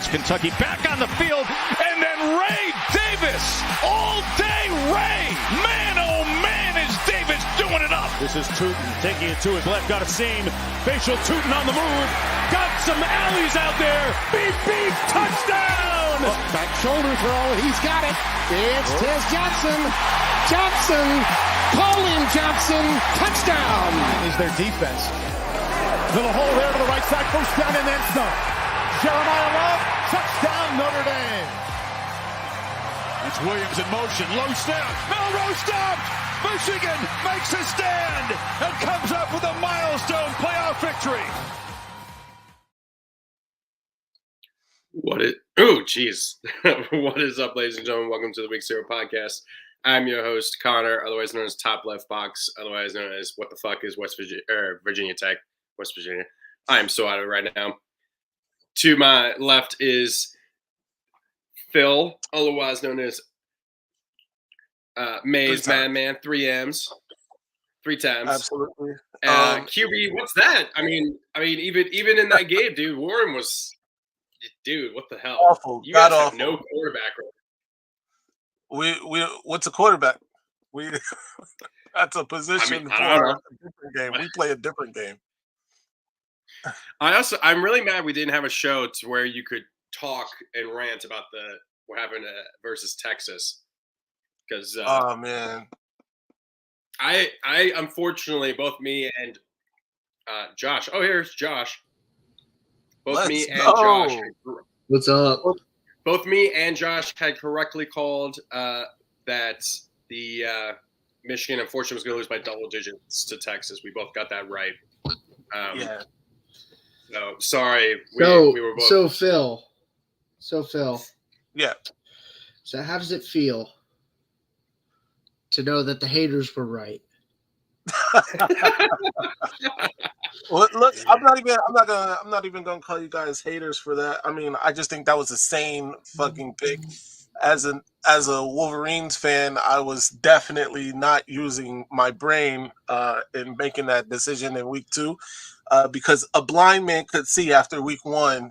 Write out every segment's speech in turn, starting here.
Kentucky back on the field, and then Ray Davis, all day Ray. Man, oh man, is Davis doing it up. This is Tootin taking it to his left, got a seam. Facial Tootin on the move, got some alleys out there. Beep, beep, touchdown. Back shoulder throw, he's got it. It's Tez Johnson. Colin Johnson, touchdown. Is their defense. Little hole there to the right side, first down and then some. Jeremiah Love, touchdown Notre Dame. It's Williams in motion, low snap, Melrose stopped. Michigan makes a stand and comes up with a milestone playoff victory. What is up, ladies and gentlemen? Welcome to the Week 0 podcast. I'm your host, Connor, otherwise known as Top Left Box, otherwise known as What the Fuck is Virginia Tech, West Virginia. I am so out of it right now. To my left is Phil, otherwise known as Maze Madman, 3 M's, 3 times. Absolutely. QB, what's that? I mean, even in that game, dude, Warren was, dude, what the hell? Awful. You guys have awful. no quarterback. We what's a quarterback? That's a position for a different game. We play a different game. I'm really mad we didn't have a show to where you could talk and rant about what happened versus Texas. Because oh man, I unfortunately, both me and Josh. Oh, here's Josh. Josh. What's up? Both me and Josh had correctly called that the Michigan, unfortunately, was going to lose by double digits to Texas. We both got that right. Yeah. So sorry. We were both. So Phil. Yeah. So how does it feel to know that the haters were right? Well, look, I'm not even gonna call you guys haters for that. I mean, I just think that was a sane fucking pick. As a Wolverines fan, I was definitely not using my brain in making that decision in week 2, because a blind man could see after week 1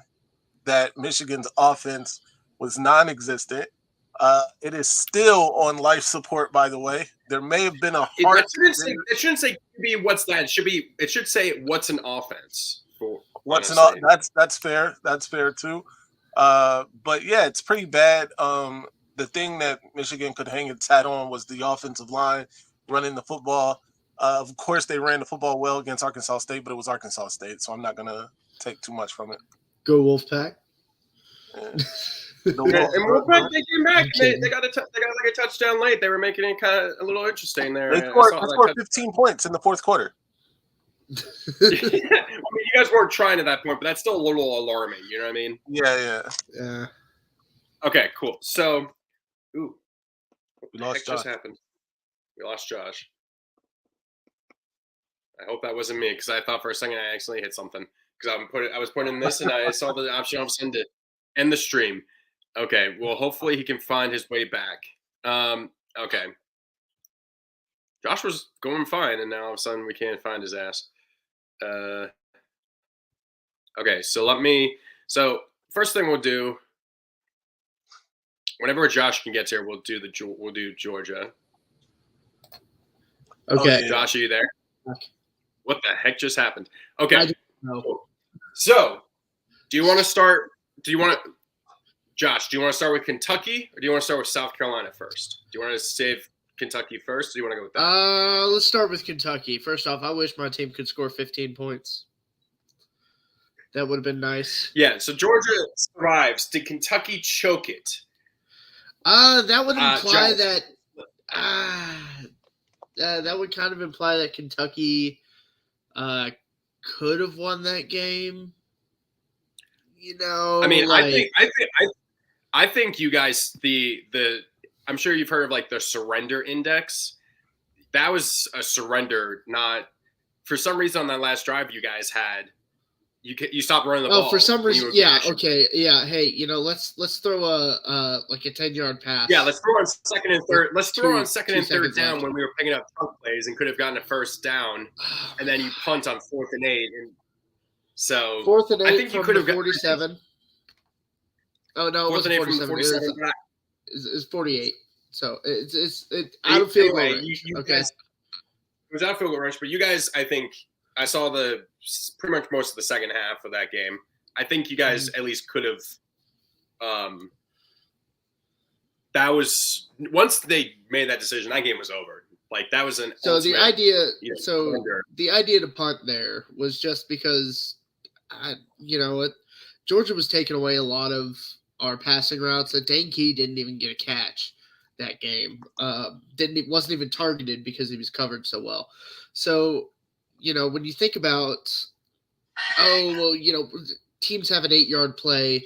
that Michigan's offense was non-existent. It is still on life support, by the way. There may have been a heart. It shouldn't say QB, what's that? It should say what's an offense. That's fair. That's fair too. But yeah, it's pretty bad. The thing that Michigan could hang its hat on was the offensive line running the football. Of course, they ran the football well against Arkansas State, but it was Arkansas State, so I'm not gonna take too much from it. Go Wolfpack. And Wolfpack, they came back. They got like a touchdown late. They were making it kind of a little interesting there. They scored 15 points in the fourth quarter. I mean, you guys weren't trying at that point, but that's still a little alarming. You know what I mean? Yeah. Okay, cool. So, we lost Josh. Just happened? We lost Josh. I hope that wasn't me, because I thought for a second I accidentally hit something. Because I was putting this, and I saw the option of send it. End the stream. Okay, well, hopefully he can find his way back. Okay. Josh was going fine, and now all of a sudden we can't find his ass. Okay, so first thing we'll do, whenever Josh can get here, we'll do Georgia. Okay. Josh, are you there? Okay. What the heck just happened? Okay. No. So, Josh, do you want to start with Kentucky, or do you want to start with South Carolina first? Do you want to save Kentucky first, or do you want to go with that? Let's start with Kentucky. First off, I wish my team could score 15 points. That would have been nice. Yeah, so Georgia survives. Did Kentucky choke it? That would imply that would kind of imply that Kentucky could have won that game. You know, I mean, I think you guys I'm sure you've heard of like the surrender index. That was a surrender, not for some reason on that last drive you guys had. You stopped running the ball. Oh, for some reason, yeah, okay, yeah. Hey, let's throw a 10-yard pass. Yeah, let's throw on second and third. Let's throw on second and third down left. when we were picking up trunk plays and could have gotten a first down, and then you punt on 4th and 8. And so 4th and 8 I think you could have 47. Oh no, it Fourth and wasn't 8 from the 47. 47. It's 48. So it's out of field goal range. Okay. Guys, it was out of field goal range, but you guys, I think I saw pretty much most of the second half of that game. I think you guys at least could have. That was once they made that decision, that game was over. Like that was an the idea. Wonder. The idea to punt there was just because, Georgia was taking away a lot of our passing routes. That Dane Key didn't even get a catch that game. Wasn't even targeted because he was covered so well. So, when you think about, teams have an 8-yard play,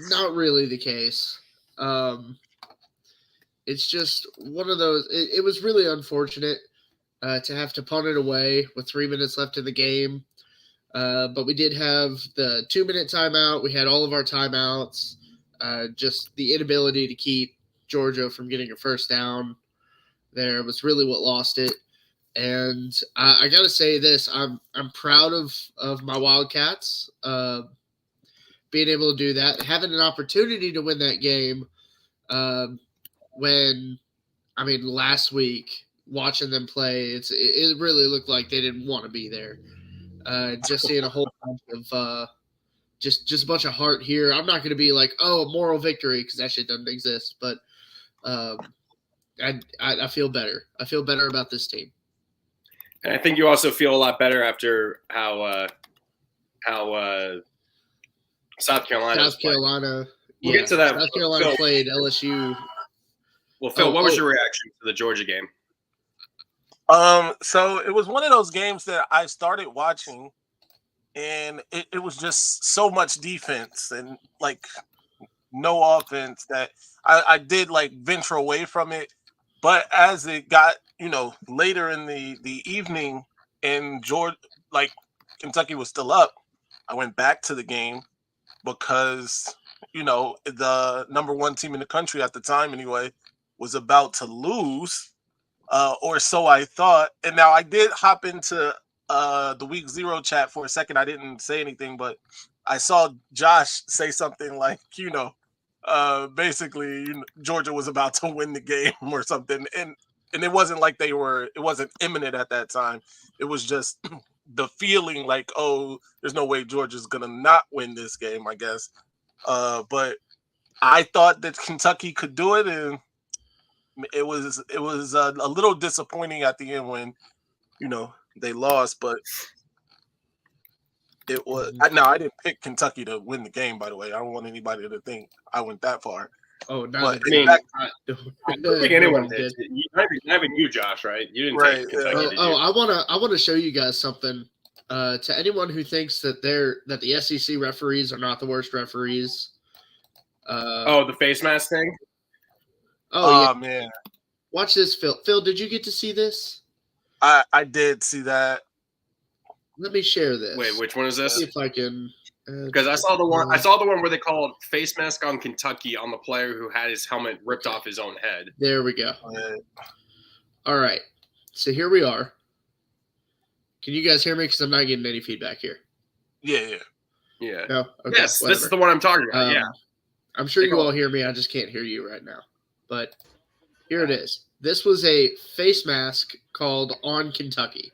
not really the case. It's just one of those. It was really unfortunate to have to punt it away with 3 minutes left in the game. But we did have the 2-minute timeout. We had all of our timeouts. Just the inability to keep Georgia from getting a first down there was really what lost it. And I got to say this: I'm proud of my Wildcats being able to do that, having an opportunity to win that game. Last week watching them play, it really looked like they didn't want to be there. Just seeing a whole bunch of just a bunch of heart here. I'm not going to be like, a moral victory, because that shit doesn't exist. But I feel better. I feel better about this team. And I think you also feel a lot better after how South Carolina. We'll get to that. South Carolina Phil, played LSU. Well, Phil, what was your reaction to the Georgia game? So it was one of those games that I started watching, and it was just so much defense and like no offense that I did like venture away from it. But as it got, later in the evening and Kentucky was still up, I went back to the game because, the number one team in the country at the time anyway was about to lose, or so I thought. And now I did hop into the week 0 chat for a second. I didn't say anything, but I saw Josh say something like, basically Georgia was about to win the game or something. And it wasn't like it wasn't imminent at that time. It was just the feeling like, there's no way Georgia's going to not win this game, I guess. But I thought that Kentucky could do it, and it was a little disappointing at the end when, they lost, but it was. I didn't pick Kentucky to win the game, by the way. I don't want anybody to think I went that far. Oh, no. I don't think anyone did. Not even you, Josh, right? You didn't take Kentucky, did you? I want to show you guys something. To anyone who thinks that the SEC referees are not the worst referees. The face mask thing? Oh, yeah. Man. Watch this, Phil. Phil, did you get to see this? I did see that. Let me share this. Wait, which one is this? See if I can. Because I saw the one where they called face mask on Kentucky on the player who had his helmet ripped off his own head. There we go. All right. So here we are. Can you guys hear me? Because I'm not getting any feedback here. Yeah. No? Okay, yes, whatever. This is the one I'm talking about. Yeah. I'm sure you all hear me. I just can't hear you right now. But here it is. This was a face mask called on Kentucky.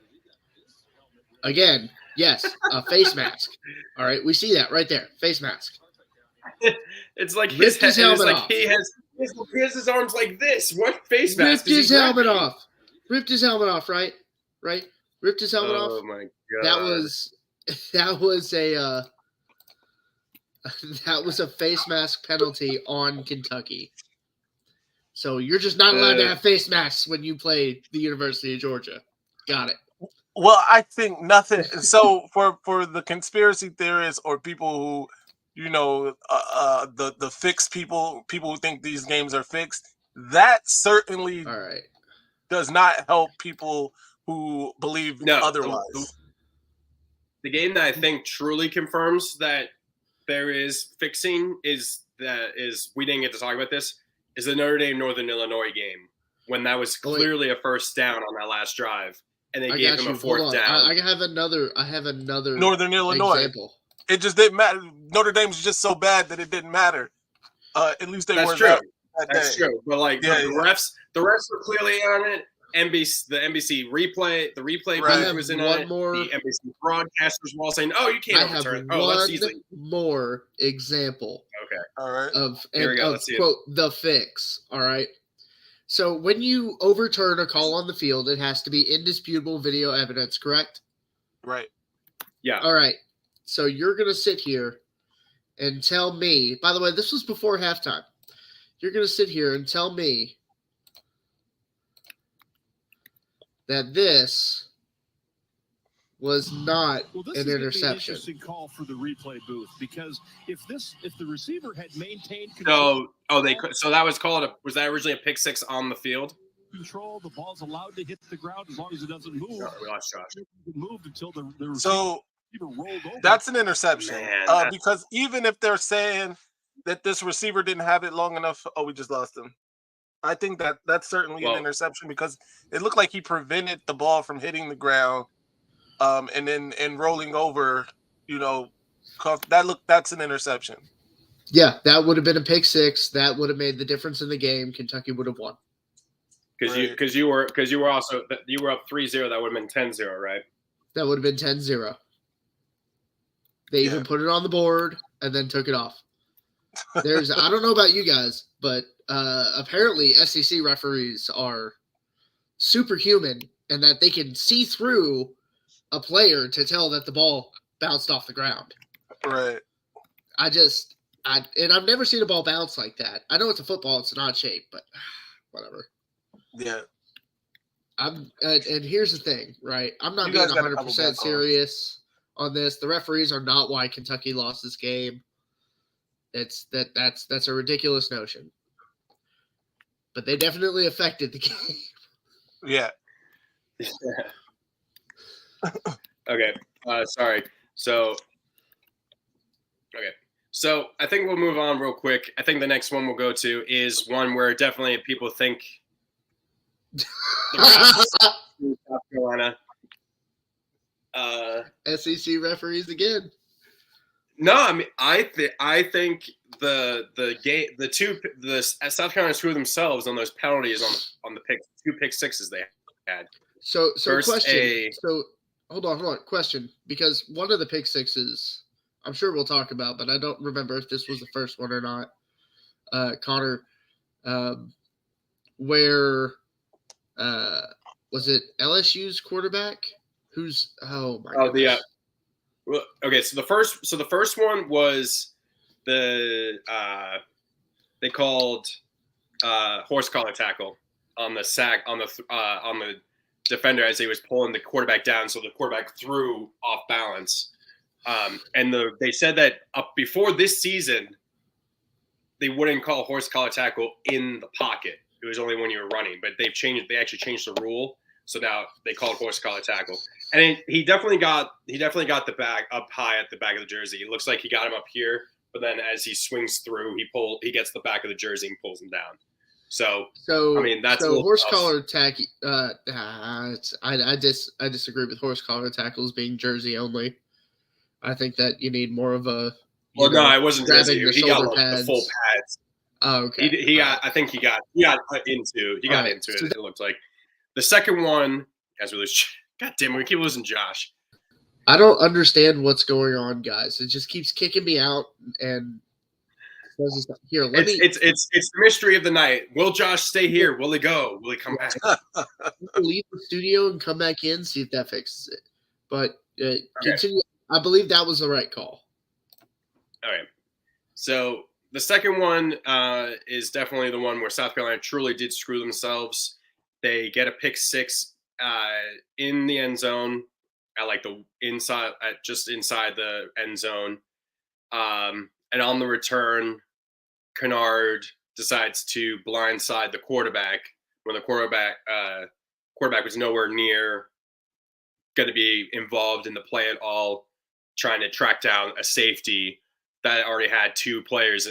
Again, yes, a face mask. All right, we see that right there. Face mask. It's like Ripped his helmet off. He has his arms like this. What face mask? Ripped his helmet off. Ripped his helmet off. Right. Ripped his helmet off. Oh my god. That was a face mask penalty on Kentucky. So you're just not allowed to have face masks when you play the University of Georgia. Got it. Well, I think nothing. So for the conspiracy theorists or people who, the fixed people who think these games are fixed, that certainly does not help people who believe otherwise. The game that I think truly confirms that there is fixing is we didn't get to talk about this, is the Notre Dame Northern Illinois game when that was clearly a first down on that last drive. And they gave him a fourth down. I have another Northern Illinois example. It just didn't matter. Notre Dame's just so bad that it didn't matter. At least they That's weren't true. that That's day. true. But like Yeah, the refs were clearly on it. The NBC replay, the replay Right. booth was in on it. The NBC broadcasters were all saying, "Oh, you can't I have overturn it. Oh, that's easily." more example Okay. All right. Here we go. of Let's see it. quote the fix. All right. So when you overturn a call on the field, it has to be indisputable video evidence, correct? Right. Yeah. All right. So you're gonna sit here and tell me. By the way, this was before halftime. You're gonna sit here and tell me that this was not this an is interception. An interesting call for the replay booth because if the receiver had maintained So that was called was that originally a pick six on the field? Control, the ball's allowed to hit the ground as long as it doesn't move. No, we lost Josh. It moved until the receiver So rolled over. that's an interception. Man, because even if they're saying that this receiver didn't have it long enough, we just lost him. I think that's certainly an interception because it looked like he prevented the ball from hitting the ground, and then rolling over. That's an interception. Yeah, that would have been a pick six. That would have made the difference in the game. Kentucky would have won. Because you were up 3-0, that would have been 10-0, right? That would have been 10-0. They even put it on the board and then took it off. I don't know about you guys, but apparently SEC referees are superhuman and that they can see through a player to tell that the ball bounced off the ground. Right. And I've never seen a ball bounce like that. I know it's a football, it's an odd shape, but whatever. Yeah. And here's the thing, right? I'm not being 100% serious on this. The referees are not why Kentucky lost this game. That's a ridiculous notion. But they definitely affected the game. Yeah. Okay. Sorry. So I think we'll move on real quick. I think the next one we'll go to is one where definitely people think South Carolina. SEC referees again. No, I mean I think the South Carolina screwed themselves on those penalties on the two pick sixes they had. So First question. So hold on. Question, because one of the pick sixes, I'm sure we'll talk about, but I don't remember if this was the first one or not. Connor, where was it LSU's quarterback? Okay, so the first one was they called horse collar tackle on the sack on the defender as he was pulling the quarterback down, so the quarterback threw off balance. And they said that up before this season, they wouldn't call horse collar tackle in the pocket. It was only when you were running, but they actually changed the rule. So now they call it horse collar tackle. And he definitely got the bag up high at the back of the jersey. It looks like he got him up here, but then as he swings through, he gets the back of the jersey and pulls him down. So I mean that's horse collar tackle. I disagree with horse collar tackles being jersey only. I think that you need more of a. No, it wasn't jersey. He got the full pads. Oh, okay. I think he got into it. It looked like the second one. Guys, God damn it, we keep losing Josh. I don't understand what's going on, guys. It just keeps kicking me out and. Here, it's the mystery of the night. Will Josh stay here? Will he go? Will he come back? Leave the studio and come back in, see if that fixes it. But continue. I believe that was the right call. All right. So the second one is definitely the one where South Carolina truly did screw themselves. They get a pick six in the end zone at just inside the end zone. And on the return, Kennard decides to blindside the quarterback when the quarterback was nowhere near going to be involved in the play at all, trying to track down a safety that already had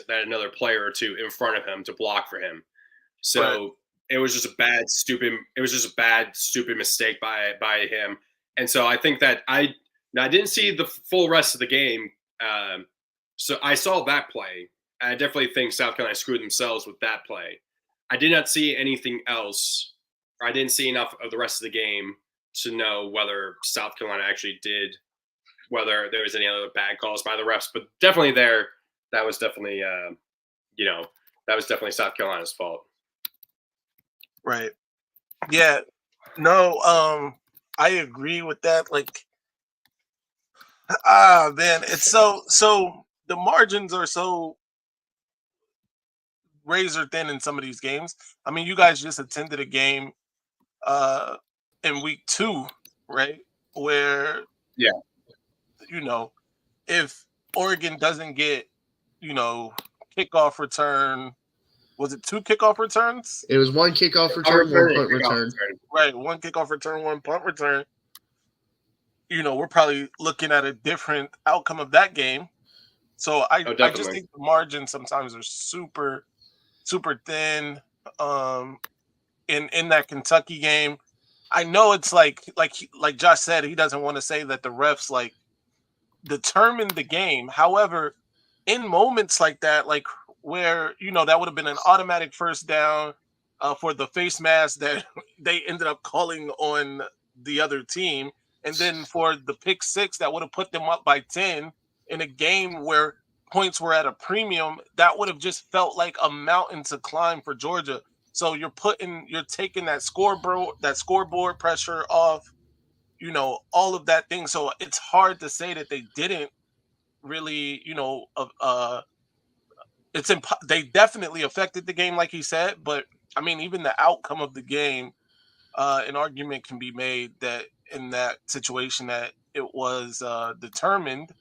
another player or two in front of him to block for him. So It was just a bad, stupid mistake by him. And so I think that I didn't see the full rest of the game. So I saw that play I definitely think South Carolina screwed themselves with that play. I did not see anything else, or I didn't see enough of the rest of the game to know whether South Carolina actually did, whether there was any other bad calls by the refs. But definitely that was definitely, that was definitely South Carolina's fault. Right. Yeah. No, I agree with that. Like, man, it's so the margins are so razor thin in some of these games. I mean, you guys just attended a game in week 2, right? Where if Oregon doesn't get, kickoff return, was it 2 kickoff returns? It was 1 kickoff return, 1 punt return. Right, 1 kickoff return, 1 punt return. We're probably looking at a different outcome of that game. So I just think the margins sometimes are super, super thin. In that Kentucky game, I know it's like Josh said, he doesn't want to say that the refs like determined the game. However, in moments like that, like where that would have been an automatic first down for the face mask that they ended up calling on the other team, and then for the pick 6 that would have put them up by 10 in a game where points were at a premium, that would have just felt like a mountain to climb for Georgia. So you're taking that scoreboard pressure off, all of that thing. So it's hard to say that they didn't really, they definitely affected the game, like he said. But I mean, even the outcome of the game, an argument can be made that in that situation that it was determined.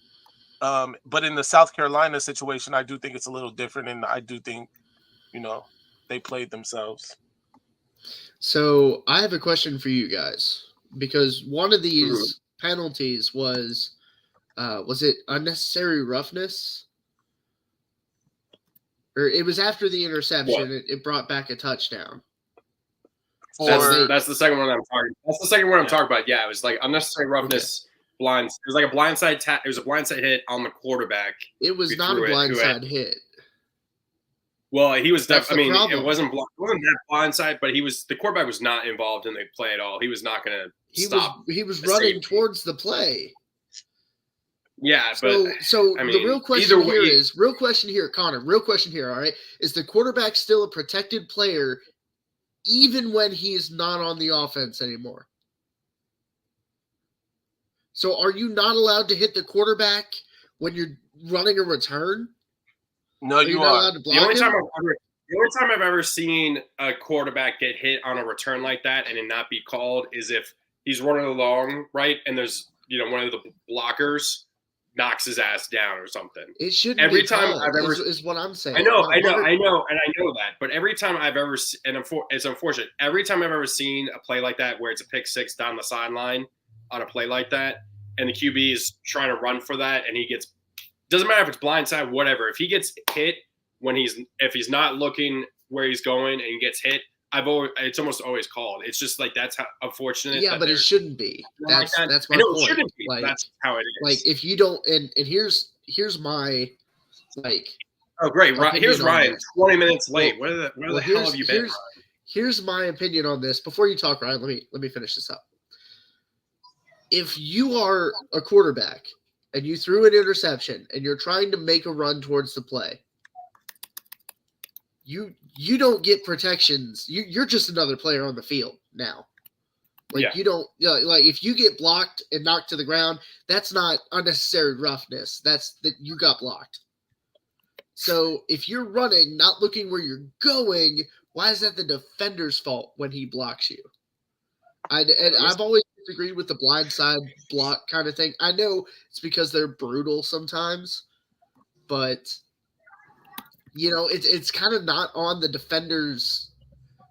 But in the South Carolina situation, I do think it's a little different, and I do think, they played themselves. So I have a question for you guys, because one of these penalties was it unnecessary roughness? Or it was after the interception, it brought back a touchdown. That's the second one I'm talking. That's the second one I'm talking about. Yeah, it was like unnecessary roughness. Blind. It was like a blindside. It was a blindside hit on the quarterback. It was not a blindside hit. Well, he was. It wasn't that blindside, but the quarterback was not involved in the play at all. He was not going to stop. He was running towards the play. Yeah, so the real question here, Connor. Real question here. All right, is the quarterback still a protected player, even when he's not on the offense anymore? So are you not allowed to hit the quarterback when you're running a return? No, you are. Allowed to block him? The only time I've ever seen a quarterback get hit on a return like that and it not be called is if he's running along, right, and there's one of the blockers knocks his ass down or something. It shouldn't every be time called, I've ever is what I'm saying. I know that. But every time I've ever, and it's unfortunate, every time I've ever seen a play like that where it's a pick 6 down the sideline on a play like that, and the QB is trying to run for that, and he gets, doesn't matter if it's blindside, whatever. If he gets hit if he's not looking where he's going and he gets hit, it's almost always called. It's just like that's how unfortunate. Yeah, but it shouldn't be. That's my point. It shouldn't be. Like, that's how it is. Like if you don't, and here's my like. Oh great! Here's Ryan. 20 minutes late. Where the hell have you been? Here's my opinion on this. Before you talk, Ryan, let me finish this up. If you are a quarterback and you threw an interception and you're trying to make a run towards the play, you don't get protections. You're just another player on the field now. Like you don't like if you get blocked and knocked to the ground, that's not unnecessary roughness. That's that you got blocked. So if you're running, not looking where you're going, why is that the defender's fault when he blocks you? I've always disagreed with the blindside block kind of thing. I know it's because they're brutal sometimes, but it's kind of not on the defenders.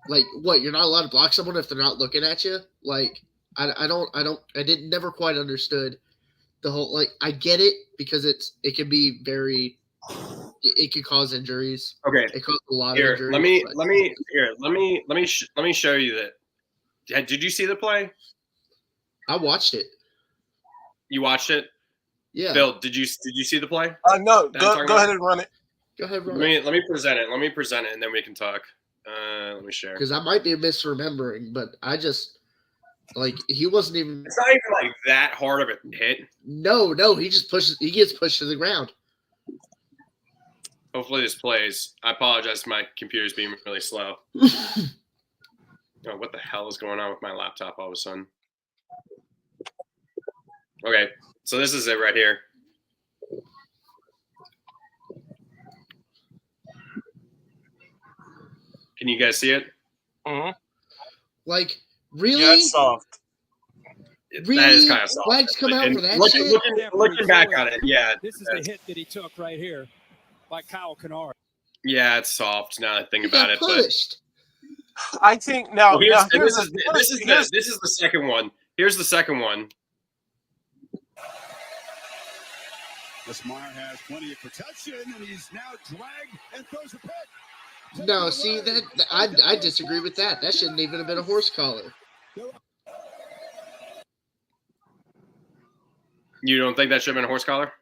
Like, what, you're not allowed to block someone if they're not looking at you? Like, I never quite understood the whole, like, I get it because it can be very, it can cause injuries. Okay. It causes a lot of injuries. Let me show you that. Did you see the play? I watched it. You watched it? Yeah. Bill, did you see the play? No. Go ahead and run it. Go ahead, Let Ron. me present it. Let me present it, and then we can talk. Let me share. Because I might be misremembering, but I just he wasn't even. It's not even like that hard of a hit. No, he just pushes. He gets pushed to the ground. Hopefully this plays. I apologize. My computer's being really slow. Oh, what the hell is going on with my laptop all of a sudden? Okay, so this is it right here. Can you guys see it? Mm-hmm. Really? Yeah, it's soft. Really? That is kind of soft. Flags come out for that looking, shit? looking back on it, yeah. This is the hit that he took right here by Kyle Kennard. Yeah, it's soft now that I think He about got it. pushed. I think now. But Here's this is the second one. Here's the second one. Westmeyer has plenty of protection, and he's now dragged and throws a pick. No, see that I disagree with that. That shouldn't even have been a horse collar. You don't think that should have been a horse collar?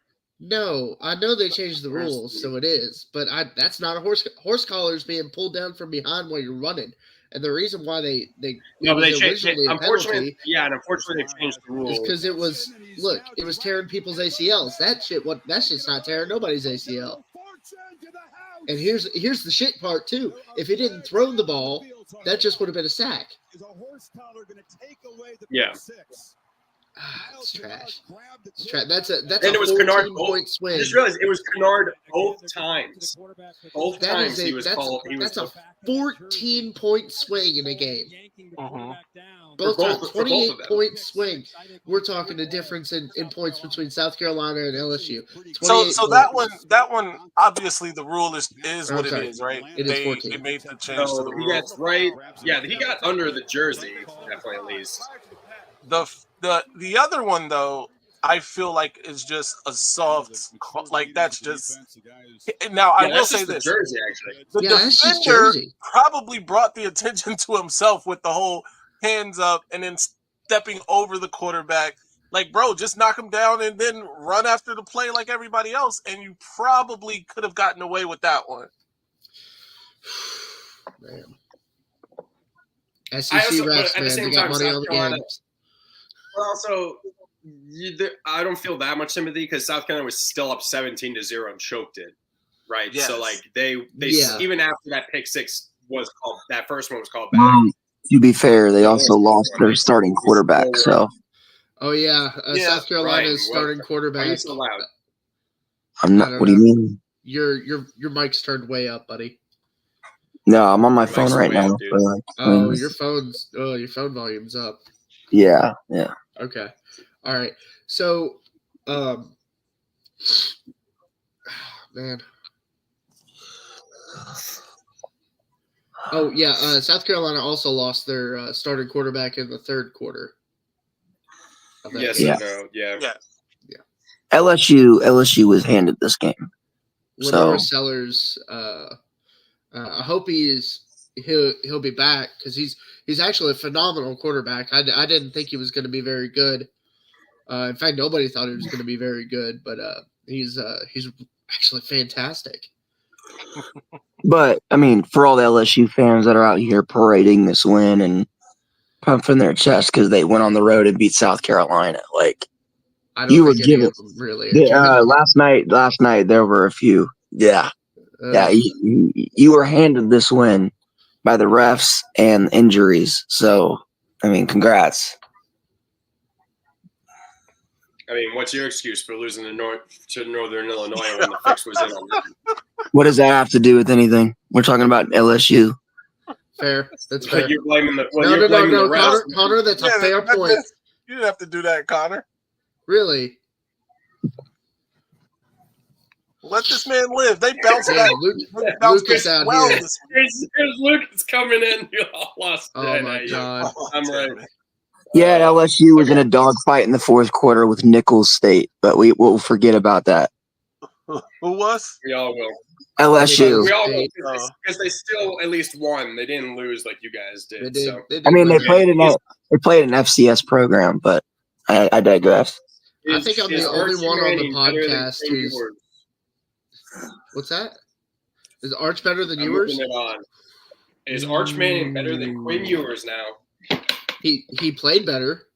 No, I know they changed the rules, so it is. But that's not a horse collar is being pulled down from behind while you're running. And the reason why they changed it. Unfortunately, penalty they changed the rules. is because it was tearing people's ACLs. That shit's not tearing nobody's ACL. And here's the shit part too. If he didn't throw the ball, that just would have been a sack. Yeah. It's trash. It's trash. That's a And it was Kennard 14-point swing. I just realized it was Kennard both times. Both That times is he was called. that's a 14-point swing in a game. Mhm. Both For times, both of them. 28-point swing. We're talking a difference in points between South Carolina and LSU. So 28 that points. one obviously the rule is what it Okay. is, right? It is they 14. made the change to the So rule. that's right. Yeah, he got under the jersey, definitely at least. The other one though, I feel like is just a soft, like that's just. Now I Yeah, will that's say just the this: jersey actually. the Yeah, that's just defender Jersey. probably brought the attention to himself with the whole hands up and then stepping over the quarterback. Like, bro, just knock him down and then run after the play like everybody else, and you probably could have gotten away with that one. Man. I SEC also- but refs, at the man, same they got time, money South on the Carolina- games. But also, I don't feel that much sympathy because South Carolina was still up 17-0 and choked it, right? Yes. So like they Yeah. even after that pick six was called, that first one was called back. To be fair, they also lost their starting quarterback. So Oh yeah, Yeah, South Carolina's Ryan, starting Why are you quarterback. so loud? I'm I not. don't What do you know. mean? Your mic's turned way up, buddy. No, I'm on my Mike's phone right way now. up, dude. So, like, Oh, your phone volume's up. yeah. Okay. All right. So, man. Oh yeah, South Carolina also lost their starting quarterback in the third quarter. of that Yes, game. Yeah. no, yeah. LSU was handed this game. Lenore So- Sellers. I hope he'll be back because he's actually a phenomenal quarterback. I didn't think he was going to be very good. In fact, nobody thought he was going to be very good, but he's actually fantastic. But I mean, for all the LSU fans that are out here parading this win and pumping their chest because they went on the road and beat South Carolina, like I don't You were think any given- of them really. last night there were a few. Yeah, you were handed this win by the refs and injuries. So I mean, congrats. I mean, what's your excuse for losing to Northern Illinois when the fix was in already? What does that have to do with anything? We're talking about LSU. Fair. That's fair. You're blaming the No, refs. Connor, that's a Yeah, fair point. You didn't have to do that, Connor. Really. Let this man live. They bounced back. Luke, Bounced Lucas back out well here. this Here's Lucas coming in. You all lost. Oh Yeah, my yeah. god. I'm Damn right. it. Yeah, LSU was in a dogfight in the fourth quarter with Nichols State, but we'll forget about that. Who was? We all will. LSU. We all will Oh. because they still at least won. They didn't lose like you guys They did. did. So They did I mean, they win. played an FCS program, but I digress. I think I'm the Is only Archie one on the Manning better than podcast Quinn who's- Ewers? What's that? Is Arch better than I'm Ewers? moving it on. Is Arch Manning better than Quinn Ewers now? He played better.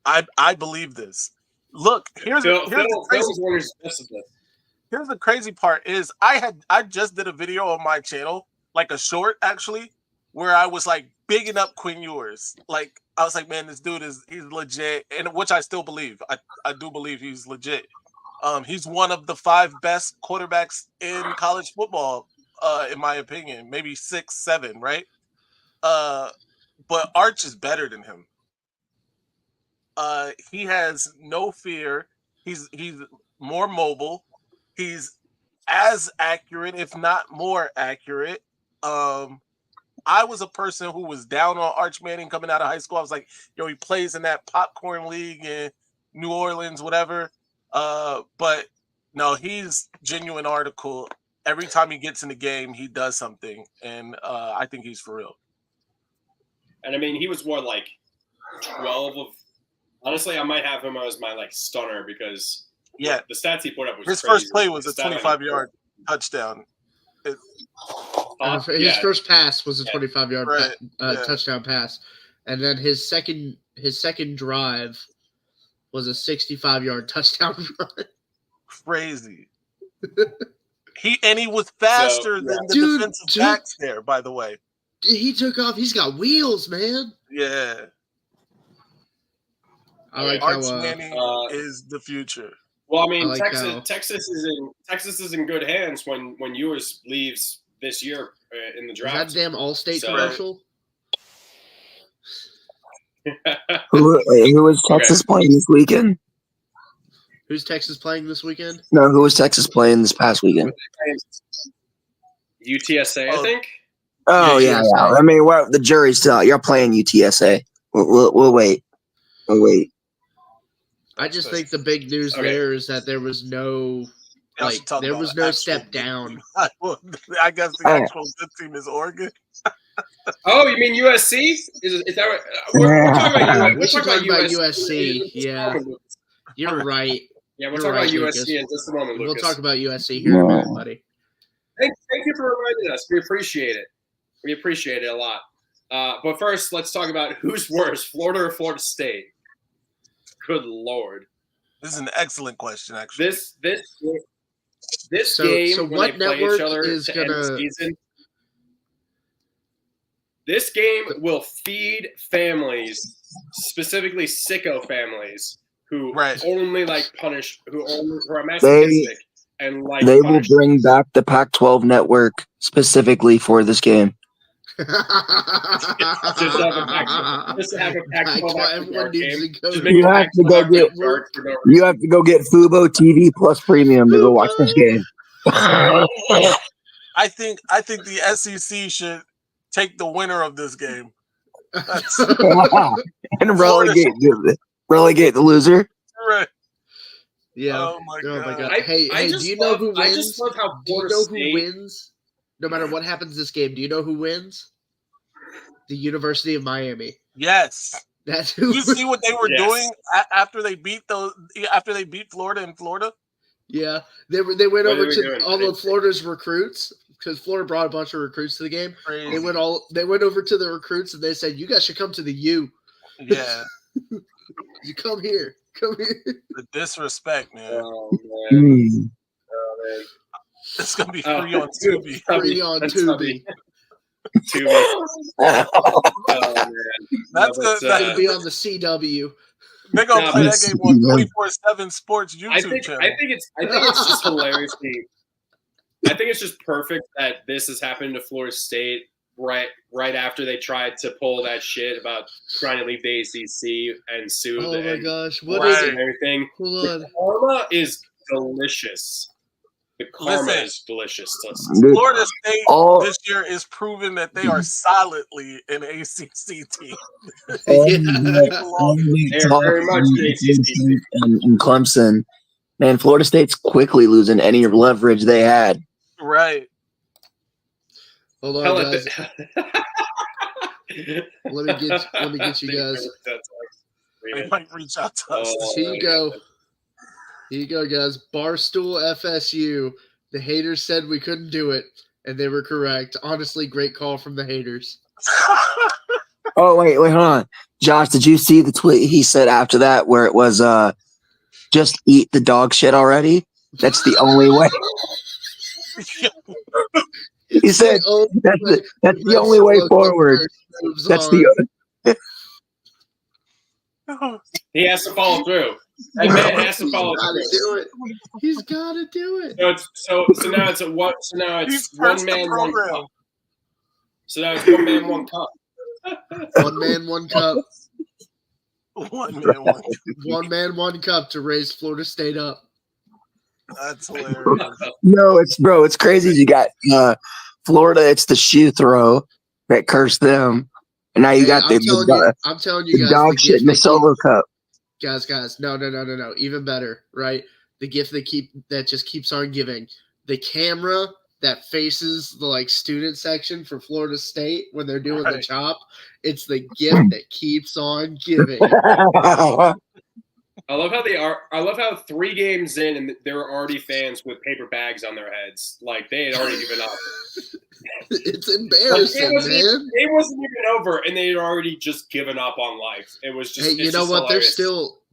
I believe this. Look, here's the crazy. Phil was this. Here's the crazy part is I just did a video on my channel, like a short actually, where I was like bigging up Quinn Ewers. Like I was like, man, this dude he's legit, and which I still believe. I do believe he's legit. He's one of the 5 best quarterbacks in college football, in my opinion. Maybe 6, 7, right? But Arch is better than him. He has no fear. He's more mobile. He's as accurate, if not more accurate. I was a person who was down on Arch Manning coming out of high school. I was like, yo, he plays in that popcorn league in New Orleans, whatever. But no, he's genuine article. Every time he gets in the game, he does something. And I think he's for real. And I mean, he was more like 12 of. Honestly, I might have him as my like stunner because the stats he put up was his crazy. first play was a 25-yard touchdown. His first pass was a 25-yard touchdown pass, and then his second drive was a 65-yard touchdown run. Crazy. He was faster than the defensive backs there. By the way, he took off. He's got wheels, man. Yeah. I like Arch how Manning is the future. Well, I mean, like Texas is in good hands when Ewers leaves this year in the draft. Is that damn Allstate commercial? Who was Texas playing this weekend? Who's Texas playing this weekend? No, who was Texas playing this past weekend? UTSA, I think. Oh yeah. I mean, the jury's still out. You're playing UTSA. We'll wait. We'll wait. I just think the big news there is that there was no step down. I guess the actual good team is Oregon. Oh, you mean USC? Is that right? We're talking about USC. Yeah, you're right. Yeah, we'll talk about USC in just a moment, Lucas. We'll talk about USC here in a minute, buddy. Thank you for reminding us. We appreciate it. We appreciate it a lot. But first, let's talk about who's worse, Florida or Florida State. Good Lord. This is an excellent question, actually. This game, so when what they play network each other is to end the season, this game will feed families, specifically sicko families, who only like punish, who are masochistic and like they will bring back the Pac-12 network specifically for this game. just have a Pac-12 everyone needs to go. You have to go get Fubo TV Plus Premium to go watch this game. I think the SEC should take the winner of this game. And relegate the loser. Right. Yeah. Oh my god. Hey, do you know who wins? I just love how Florida State wins? No matter what happens this game, do you know who wins? The University of Miami. Yes. That's who. You see what they were doing after they beat Florida in Florida? Yeah, they went over to all of Florida's recruits because Florida brought a bunch of recruits to the game. Crazy. They went over to the recruits and they said, "You guys should come to the U." Yeah. You come here. The disrespect, man. Oh man. It's gonna be free on Tubi. Free on Tubi. That's good. That'll be on the CW. They're gonna play that game on 24/7 Sports YouTube channel. I think it's just hilarious. I think it's just perfect that this has happened to Florida State right after they tried to pull that shit about trying to leave the ACC and sue. Oh my gosh! What is is it? Everything. Hold on. The karma is delicious. The karma is delicious. Florida State this year is proving that they are solidly an ACC team. They're very much an ACC team. And Clemson, man, Florida State's quickly losing any leverage they had. Right. Hold on, guys. Let me get you guys. They might reach out to us. Here you go. Here you go, guys. Barstool FSU The haters said we couldn't do it, and they were correct. Honestly, great call from the haters. Oh, wait, hold on. Josh, did you see the tweet he said after that where it was just eat the dog shit already? That's the only way. He said that's the only way forward. That's the He has to follow through. That man has to follow through. He's got to do it. So now it's one man, one cup. So now it's 1 man, 1 cup. 1 man, 1 cup. 1 man, 1 cup. 1 man, 1 cup to raise Florida State up. That's hilarious. No, it's crazy. You got Florida. It's the shoe throw that cursed them, and now you got I'm telling you guys, dog shit in the solo cup. Guys, no. Even better, right? The gift that just keeps on giving. The camera that faces the student section for Florida State when they're doing the chop. It's the gift that keeps on giving. I love how 3 games in and there were already fans with paper bags on their heads. Like they had already given up. It's embarrassing, man. It wasn't even over, and they had already just given up on life. It was just. Hey, you know what? Hilarious.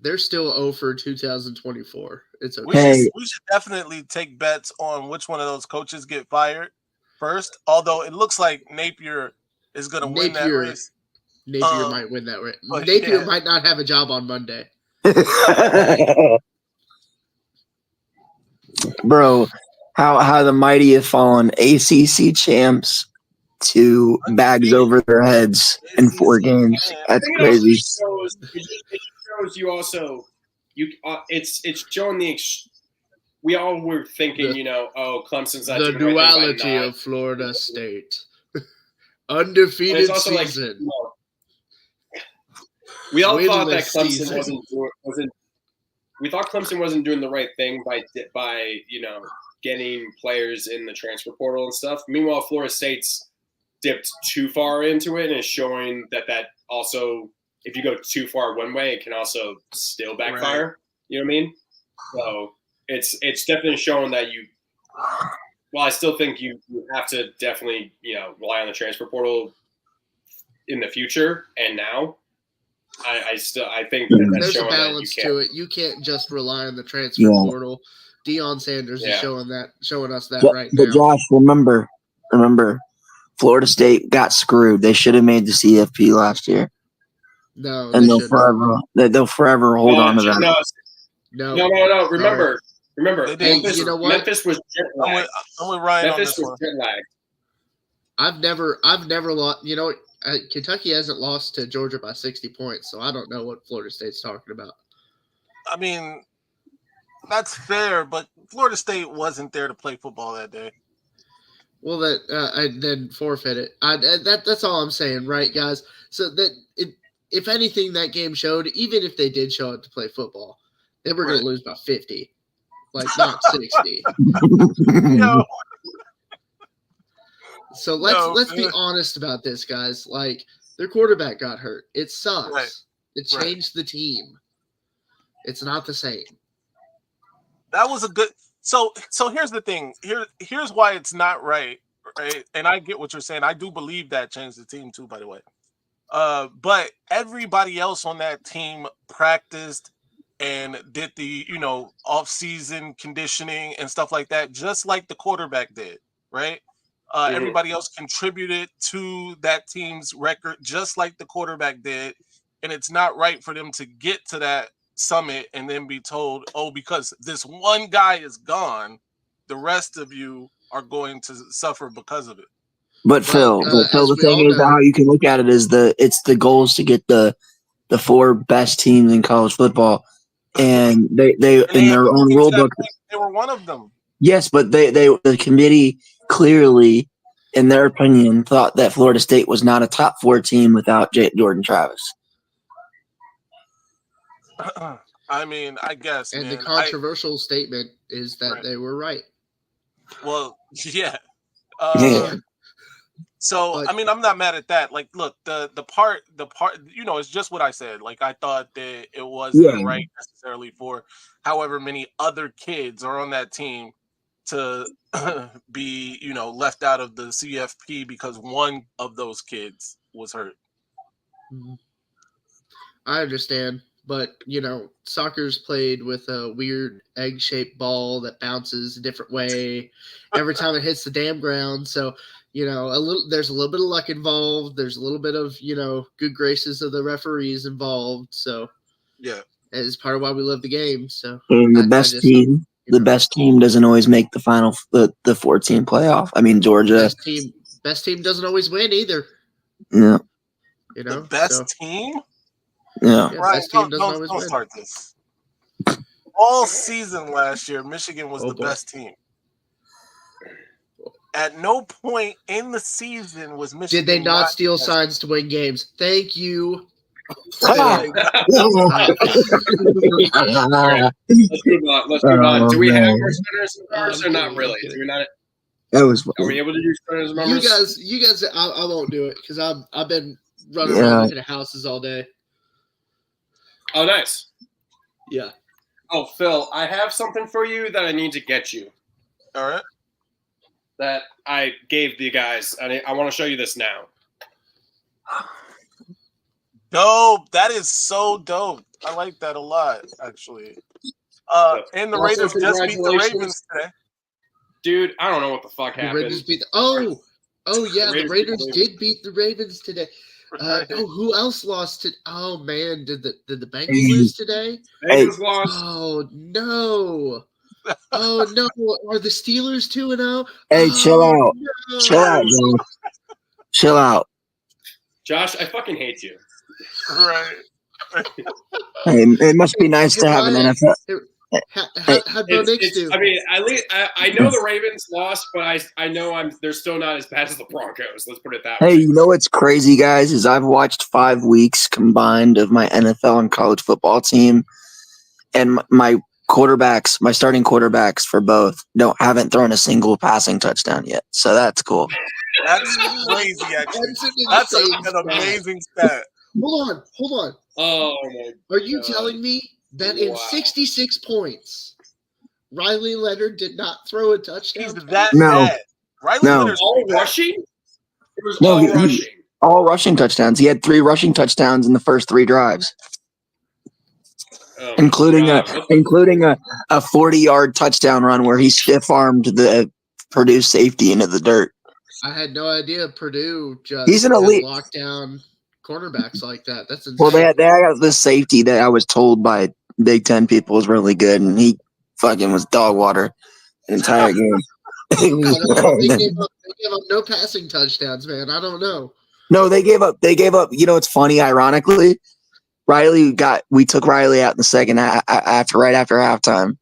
They're still 0 for 2024. It's okay. We should definitely take bets on which one of those coaches get fired first. Although it looks like Napier is going to win that race. Napier might win that race. Napier might not have a job on Monday. Bro, how the mighty have fallen. ACC champs to bags over their heads in 4 games. That's crazy. It shows you also it's showing we all were thinking, Clemson's not the duality of Florida State. Undefeated season. We all thought that Clemson wasn't. We thought Clemson wasn't doing the right thing by getting players in the transfer portal and stuff. Meanwhile, Florida State's dipped too far into it and is showing that also, if you go too far one way, it can also still backfire. Right. You know what I mean? So it's definitely showing that you. Well, I still think you have to definitely rely on the transfer portal in the future and now. I think that's there's a balance to it. You can't just rely on the transfer portal. Deion Sanders is showing us that right now. But Josh, remember, Florida State got screwed. They should have made the CFP last year. No, and they'll forever hold on to that. No. Remember, Memphis, you know what? Memphis was jet lagged. I'm with Ryan on this one. Jet lagged. I've never lost. Kentucky hasn't lost to Georgia by 60 points, so I don't know what Florida State's talking about. I mean, that's fair, but Florida State wasn't there to play football that day. Well, I then forfeit it. That's all I'm saying, right, guys? So if anything, that game showed, even if they did show up to play football, they were going to lose by 50, not 60. No. So let's be honest about this, guys. Their quarterback got hurt. It sucks. Right. It changed the team. It's not the same. That was a good. So here's the thing. Here's why it's not right. And I get what you're saying. I do believe that changed the team too, by the way. But everybody else on that team practiced and did the off-season conditioning and stuff like that, just like the quarterback did, right? Everybody else contributed to that team's record just like the quarterback did. And it's not right for them to get to that summit and then be told, because this one guy is gone, the rest of you are going to suffer because of it. But Phil, the thing is how you can look at it is it's the goals to get the 4 best teams in college football. And they in their own rule book. They were one of them. Yes, but the committee clearly, in their opinion, thought that Florida State was not a top 4 team without Jordan Travis. I mean, I guess. And the controversial statement is that they were right. Well, yeah. So, I mean, I'm not mad at that. Look, the part, it's just what I said. I thought that it wasn't right necessarily for however many other kids are on that team to be, left out of the CFP because one of those kids was hurt. I understand, but soccer's played with a weird egg-shaped ball that bounces a different way every time it hits the damn ground. So, there's a little bit of luck involved. There's a little bit of, good graces of the referees involved. So, yeah, it's part of why we love the game. So, and the best team doesn't always make the final, the 14 playoff. I mean, Georgia. Best team doesn't always win either. Yeah. The best team. Yeah. Right. Don't start this. All season last year, Michigan was the best team. At no point in the season was Michigan. Did they not steal signs to win games? Thank you. Let's move on. Do we have our spinners and bars or not really? Do we not? Are we able to use spinners and bars? You guys, I won't do it because I've been running around looking at houses all day. Oh, nice. Yeah. Oh, Phil, I have something for you that I need to get you. All right. That I gave the guys. I want to show you this now. Dope. That is so dope. I like that a lot, actually. And the Raiders just beat the Ravens today. Dude, I don't know what the fuck happened. The Raiders beat the Raiders did beat the Ravens today. Who else lost it? Oh man, did the Bengals lose today? Bengals lost. Oh no! Oh no! Are the Steelers 2-0? Hey, chill out! No. Chill out, bro. Chill out. Josh, I fucking hate you. Right. Hey, it must be nice to have an NFL. How'd Bo Nix do? I mean, at least I know the Ravens lost, but I know they're still not as bad as the Broncos. Let's put it that way. Hey, you know what's crazy, guys, is I've watched 5 weeks combined of my NFL and college football team, and my starting quarterbacks for both haven't thrown a single passing touchdown yet. So that's cool. That's crazy, actually. That's an amazing stat. Hold on. Oh my! Are you telling me that in 66 points, Riley Leonard did not throw a touchdown? He's that bad. Riley Leonard's all rushing? It was all rushing. All rushing touchdowns. He had 3 rushing touchdowns in the first 3 drives. Including a 40-yard touchdown run where he stiff-armed the Purdue safety into the dirt. I had no idea Purdue just He's an elite lockdown cornerbacks like that. That's insane. Well, they got this safety that I was told by Big Ten people was really good, and he fucking was dog water the entire game. They gave up no passing touchdowns, man. I don't know. No, they gave up. You know, it's funny. Ironically, we took Riley out in the second right after halftime.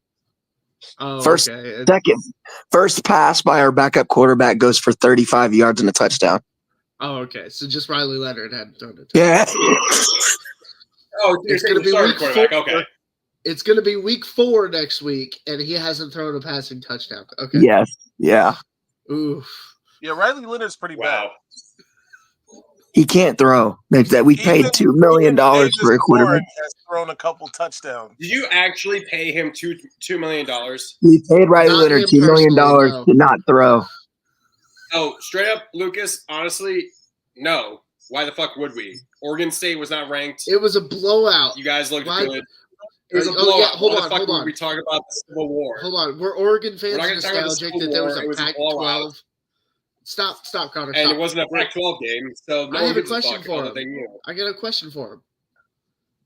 Oh, First pass by our backup quarterback goes for 35 yards and a touchdown. Oh, okay. So just Riley Leonard hadn't thrown it. Yeah. It's going to be week 4. Okay. It's going to be week 4 next week, and he hasn't thrown a passing touchdown. Okay. Yes. Yeah. Oof. Yeah, Riley Leonard's pretty bad. He can't throw. That we paid $2 million for a quarterback. Has thrown a couple touchdowns. Did you actually pay him $2 million? We paid Riley Leonard $2 million to not throw. Oh, straight up, Lucas. Honestly, no. Why the fuck would we? Oregon State was not ranked. It was a blowout. You guys looked good. It was a blowout. Yeah, hold on. We talking about the Civil War. Hold on. We're Oregon fans nostalgic that there was a Pac-12. Stop, Connor. And it wasn't a Pac-12 game, so I have a question for him. I got a question for him.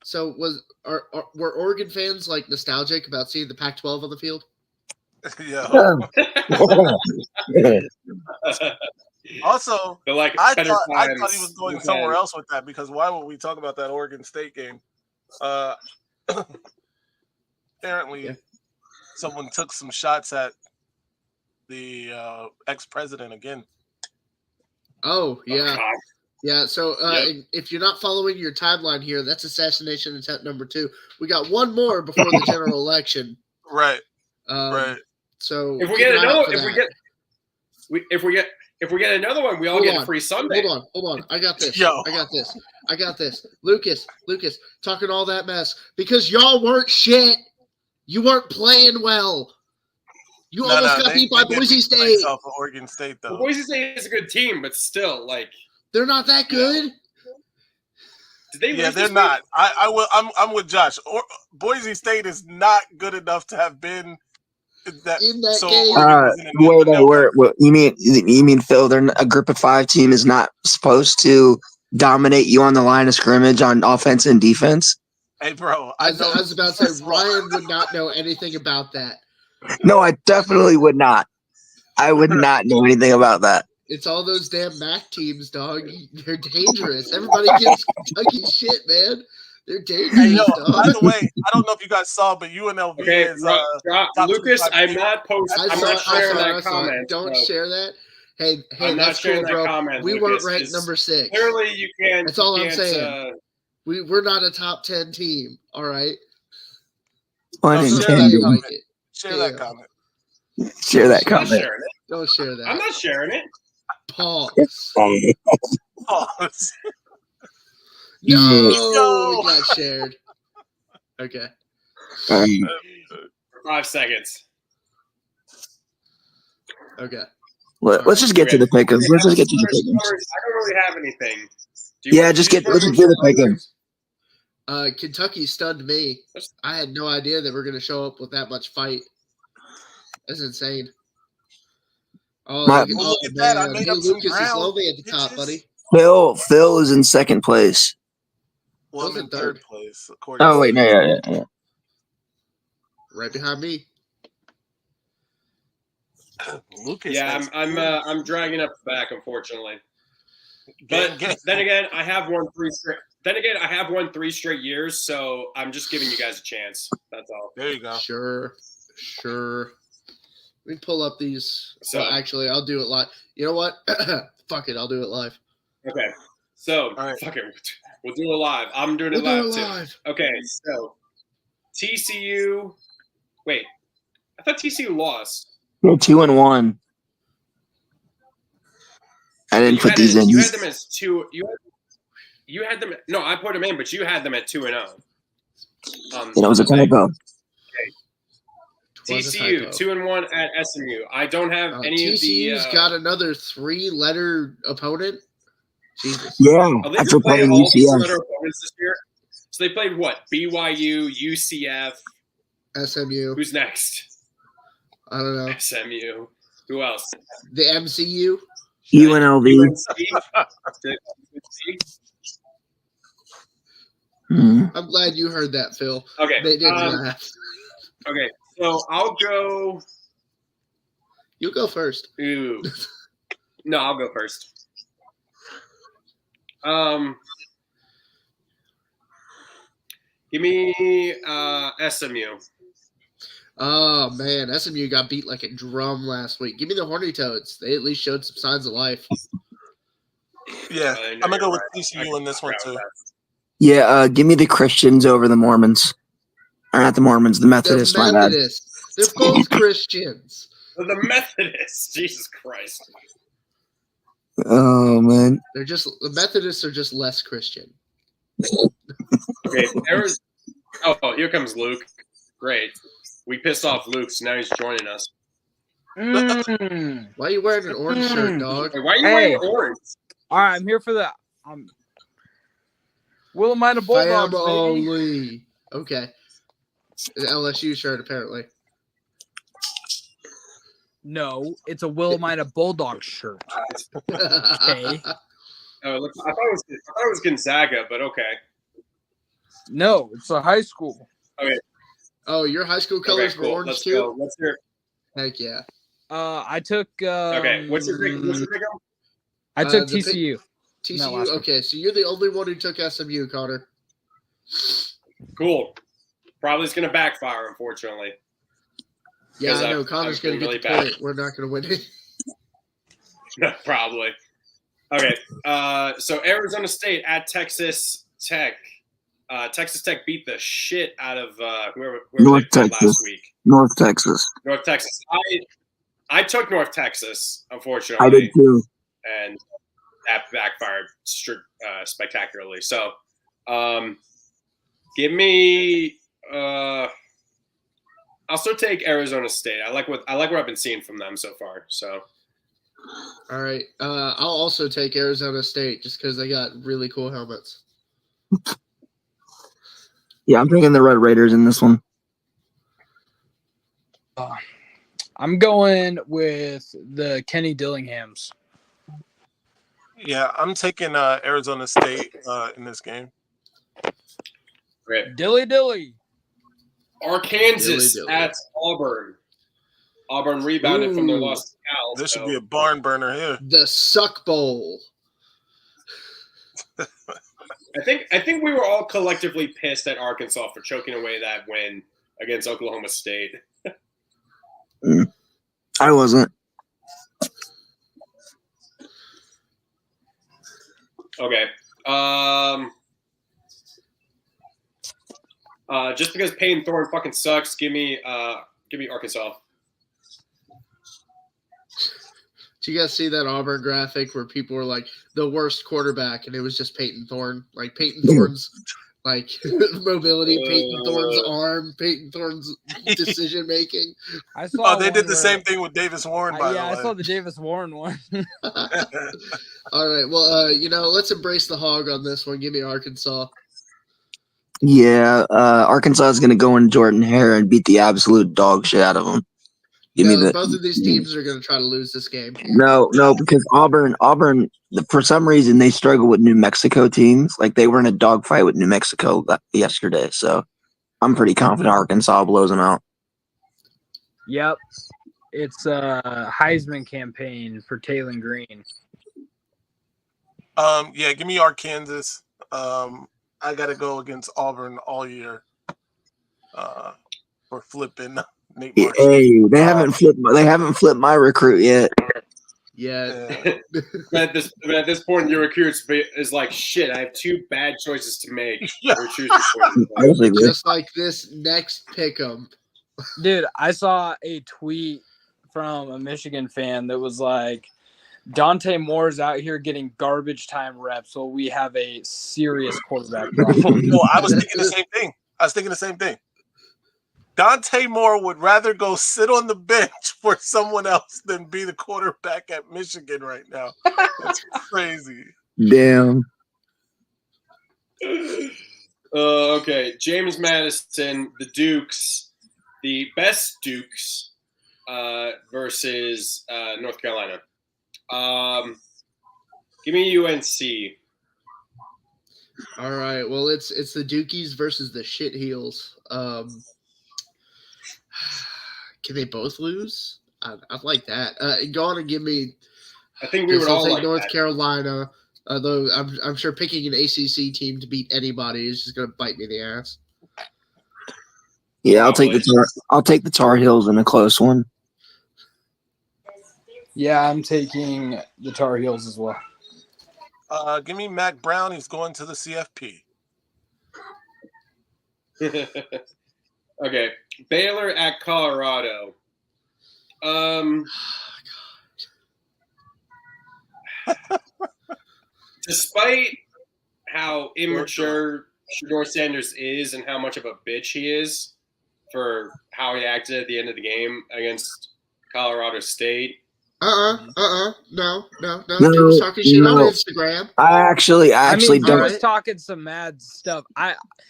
So were Oregon fans like nostalgic about seeing the Pac-12 on the field? Yeah. Also, I thought he was going somewhere else with that, because why would we talk about that Oregon State game? Apparently, someone took some shots at the ex-president again. Oh, yeah. Yeah, so if you're not following your timeline here, that's assassination attempt number 2. We got one more before the general election. Right. Right. So if we get another one, we all get a free Sunday. Hold on. I got this. Lucas, talking all that mess because y'all weren't shit. You weren't playing well. You almost got beat by they Boise beat State. Off of Oregon State, though. Well, Boise State is a good team, but still, like, They're not that good. did they? Yeah, lose they're this not. week? I'm with Josh. Boise State is not good enough to have been that. In that so game. Oregon was in a Where they no-no. were? Well, you mean Phil? They're a group of 5 team is not supposed to dominate you on the line of scrimmage on offense and defense. Hey, bro. I was about to say Ryan would not know anything about that. No, I definitely would not. I would not know anything about that. It's all those damn MAC teams, dog. They're dangerous. Everybody gives Kentucky shit, man. They're dangerous, Hey, yo, dog. by the way, I don't know if you guys saw, but UNLV Okay, is top Lucas, 25 I'm team. not posting. I I'm saw not it, sharing I that saw it. comment. Don't so share that. Hey, I'm not that's sharing cool, that bro. comment, We Lucas, weren't ranked 'cause number 6. Clearly, you can't. That's all you I'm can't, saying. We're not a top 10 team. All right. Fun No, and share Say that it candy. like it. Share that comment. Share that I'm not comment. sharing it. Don't share that. I'm not sharing it. Pause. Pause. No, Yo. it got shared. Okay. For 5 seconds. Okay. Let's just get to the pickums. Let's just get to the I pickums. don't really have anything. Do you Yeah, want just to get let's just do the pickums. Kentucky stunned me. I had no idea that we're going to show up with that much fight. That's insane. Oh, Look at that. I man. made Hey, up some Lucas is ground, lonely at the top, bitches. buddy. Phil is in second place. Well, I'm Phil's in in third third. place. According Oh to wait, no, yeah. Right behind me. Lucas. Yeah, has- I'm dragging up the back, unfortunately. But then again, I have won 3 straight. Then again, I have won 3 straight years, so I'm just giving you guys a chance. That's all. There you go. Sure. Let me pull up these. So Well, actually, I'll do it live. You know what? Fuck it. I'll do it live. okay, so All right. fuck it, we'll do it live. I'm doing We'll it do live it too. live. Okay, so TCU. Wait, I thought TCU lost. They're 2-1. I didn't put these in. You had them as 2. You had them. No, I put them in, but you had them at 2-0. That was a typo. TCU 2-1 at SMU. I don't have any of the. TCU's got another 3-letter opponent. Jesus. Yeah, Are they after playing playing all these UCF. other opponents this year? So they played what? BYU, UCF. SMU. Who's next? I don't know. SMU. Who else? The MCU. UNLV. Mhm. I'm glad you heard that, Phil. Okay. They didn't laugh. Okay. So I'll go. You go first. Ooh. No, I'll go first. Give me SMU. Oh man, SMU got beat like a drum last week. Give me the Horny Toads. They at least showed some signs of life. Yeah, I know I'm gonna you're go with right. TCU in this one too. Yeah, give me the Christians over the Mormons. Or not the Mormons, the Methodists, They're my bad. Methodists. They're both Christians. The Methodists. Jesus Christ. Oh man. They're just the Methodists are just less Christian. Okay. Oh, here comes Luke. Great. We pissed off Luke, so now he's joining us. Why are you wearing an orange shirt, dog? Wait, why are you wearing orange? All right, I'm here for the Willamette Bulldogs, baby. Family. Okay. An LSU shirt, apparently. No, it's a Willamette Bulldogs shirt. Okay. Oh, look, I thought it was Gonzaga, but okay. No, it's a high school. Oh, your high school colors were orange Let's too? go. What's your Heck yeah. I took. okay? What's your pick? I took the TCU. TCU. last week. Okay, so you're the only one who took SMU, Connor. Cool. Probably it's gonna backfire, unfortunately. Yeah, Because I know. I've Connor's been going to get really the bad. point. We're not going to win it. Probably. Okay. So Arizona State at Texas Tech. Texas Tech beat the shit out of whoever North they played Texas. last week. North Texas. North Texas. I took North Texas, unfortunately. I did too. And that backfired spectacularly. So, give me. I'll still take Arizona State. I like what I've been seeing from them so far. So. All right. I'll also take Arizona State just because they got really cool helmets. Yeah, I'm taking the Red Raiders in this one. I'm going with the Kenny Dillinghams. Yeah, I'm taking Arizona State in this game. Great. Dilly. Arkansas Dilly. at Auburn. Auburn rebounded from their loss to Cal. This should be a barn burner here. The Suck Bowl. I think we were all collectively pissed at Arkansas for choking away that win against Oklahoma State. I wasn't. Okay. Just because Peyton Thorne fucking sucks, give me Arkansas. Did you guys see that Auburn graphic where people were like the worst quarterback, and it was just Peyton Thorne? Like Peyton Thorne's like mobility, Peyton Thorne's arm, Peyton Thorne's decision making. I saw. They did the same thing with Davis Warren. By the way, I saw the Davis Warren one. All right, well, let's embrace the hog on this one. Give me Arkansas. Yeah, Arkansas is going to go in Jordan Hare and beat the absolute dog shit out of them. Both of these teams are going to try to lose this game. No, because Auburn, for some reason, they struggle with New Mexico teams. Like they were in a dogfight with New Mexico yesterday. So I'm pretty confident Arkansas blows them out. Yep. It's a Heisman campaign for Taylor Green. Yeah, give me Arkansas. I got to go against Auburn all year for flipping Nate Marshall. Hey, they haven't flipped my recruit yet. Yeah. At this point, your recruit is like, shit, I have two bad choices to make. Yeah. Or choose between. Just like this next pick'em. Dude, I saw a tweet from a Michigan fan that was like, Dante Moore's out here getting garbage time reps, so we have a serious quarterback problem. No, I was thinking the same thing. Dante Moore would rather go sit on the bench for someone else than be the quarterback at Michigan right now. That's crazy. Damn. Okay, James Madison, the Dukes, the best Dukes versus North Carolina. Give me UNC. All right. Well, it's the Dukies versus the shit heels. Can they both lose? I'd like that. Go on and give me. I think we would all like North that. Carolina. Although I'm sure picking an ACC team to beat anybody is just going to bite me in the ass. Yeah, I'll take the Tar Heels in a close one. Yeah, I'm taking the Tar Heels as well. Give me Mac Brown. He's going to the CFP. Okay, Baylor at Colorado. Despite how immature Shedeur Sanders is and how much of a bitch he is for how he acted at the end of the game against Colorado State. No. He was talking shit on Instagram. I actually He don't. was talking some mad stuff.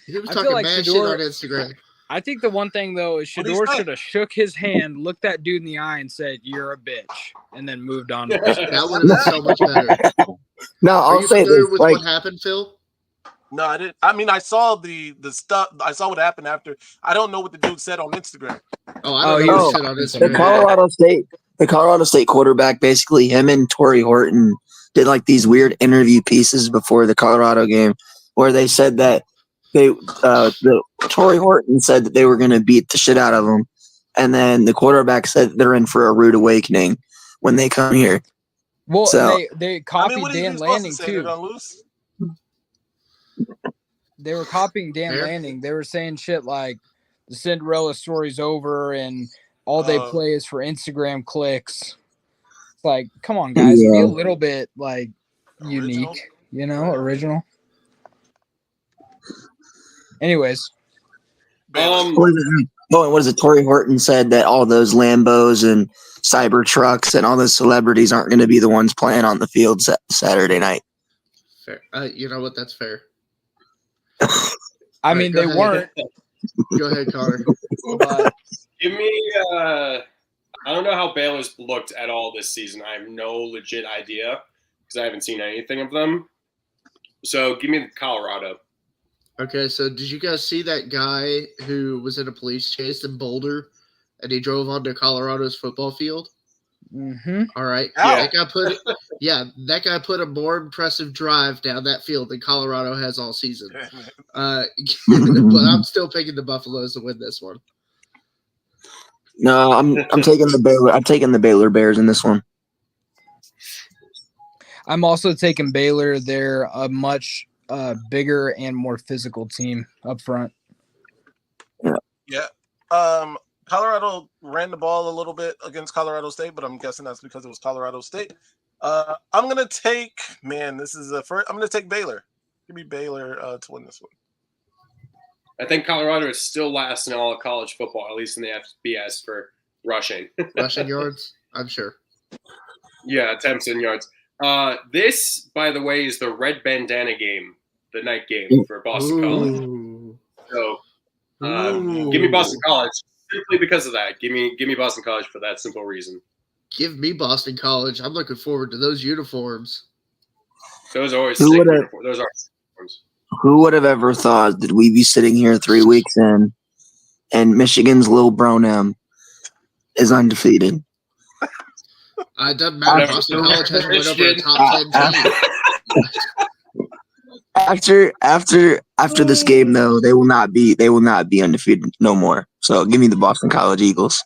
He was I talking feel like mad shit on Instagram. I think the one thing though is Shedeur should have shook his hand, looked that dude in the eye, and said, "You're a bitch," and then moved on. That would have been so much better. No, I'll say this. With what happened, Phil? No, I didn't. I mean, I saw the stuff. I saw what happened after. I don't know what the dude said on Instagram. He was shit on Instagram. The Colorado State quarterback, basically him and Torrey Horton did like these weird interview pieces before the Colorado game where they said that Torrey Horton said that they were going to beat the shit out of them. And then the quarterback said they're in for a rude awakening when they come here. Well, so, they copied Dan Lanning too. They were copying Dan Lanning. They were saying shit like the Cinderella story's over and all they play is for Instagram clicks. It's like, come on, guys, be a little bit like unique, original. what Anyways, Oh, and what is it? Tory Horton said that all those Lambos and Cybertrucks and all those celebrities aren't going to be the ones playing on the field Saturday night. Fair. You know what? That's fair. I mean, they weren't. Go ahead, Connor. But Give me. I don't know how Baylor's looked at all this season. I have no legit idea because I haven't seen anything of them. So give me Colorado. Okay, so did you guys see that guy who was in a police chase in Boulder, and he drove onto Colorado's football field? mm-hmm. All right, Yeah. that guy put a more impressive drive down that field than Colorado has all season. But I'm still picking the Buffaloes to win this one. No, I'm taking the Baylor. I'm taking the Baylor Bears in this one. I'm also taking Baylor. They're a much bigger and more physical team up front. Yeah. Colorado ran the ball a little bit against Colorado State, but I'm guessing that's because it was Colorado State. I'm gonna take I'm gonna take Baylor. Give me Baylor to win this one. I think Colorado is still last in all of college football, at least in the FBS for rushing. Rushing yards, I'm sure. Yeah, attempts and yards. This, by the way, is the red bandana game, the night game for Boston College. Ooh. So give me Boston College simply because of that. Give me Boston College for that simple reason. Give me Boston College. I'm looking forward to those uniforms. Those are always Who sick would've- uniforms. Those are uniforms. Who would have ever thought that we'd be sitting here 3 weeks in, and Michigan's Lil Bronem is undefeated? It doesn't matter. Boston College hasn't went over a top 10 team. After this game, though, they will not be undefeated no more. So give me the Boston College Eagles.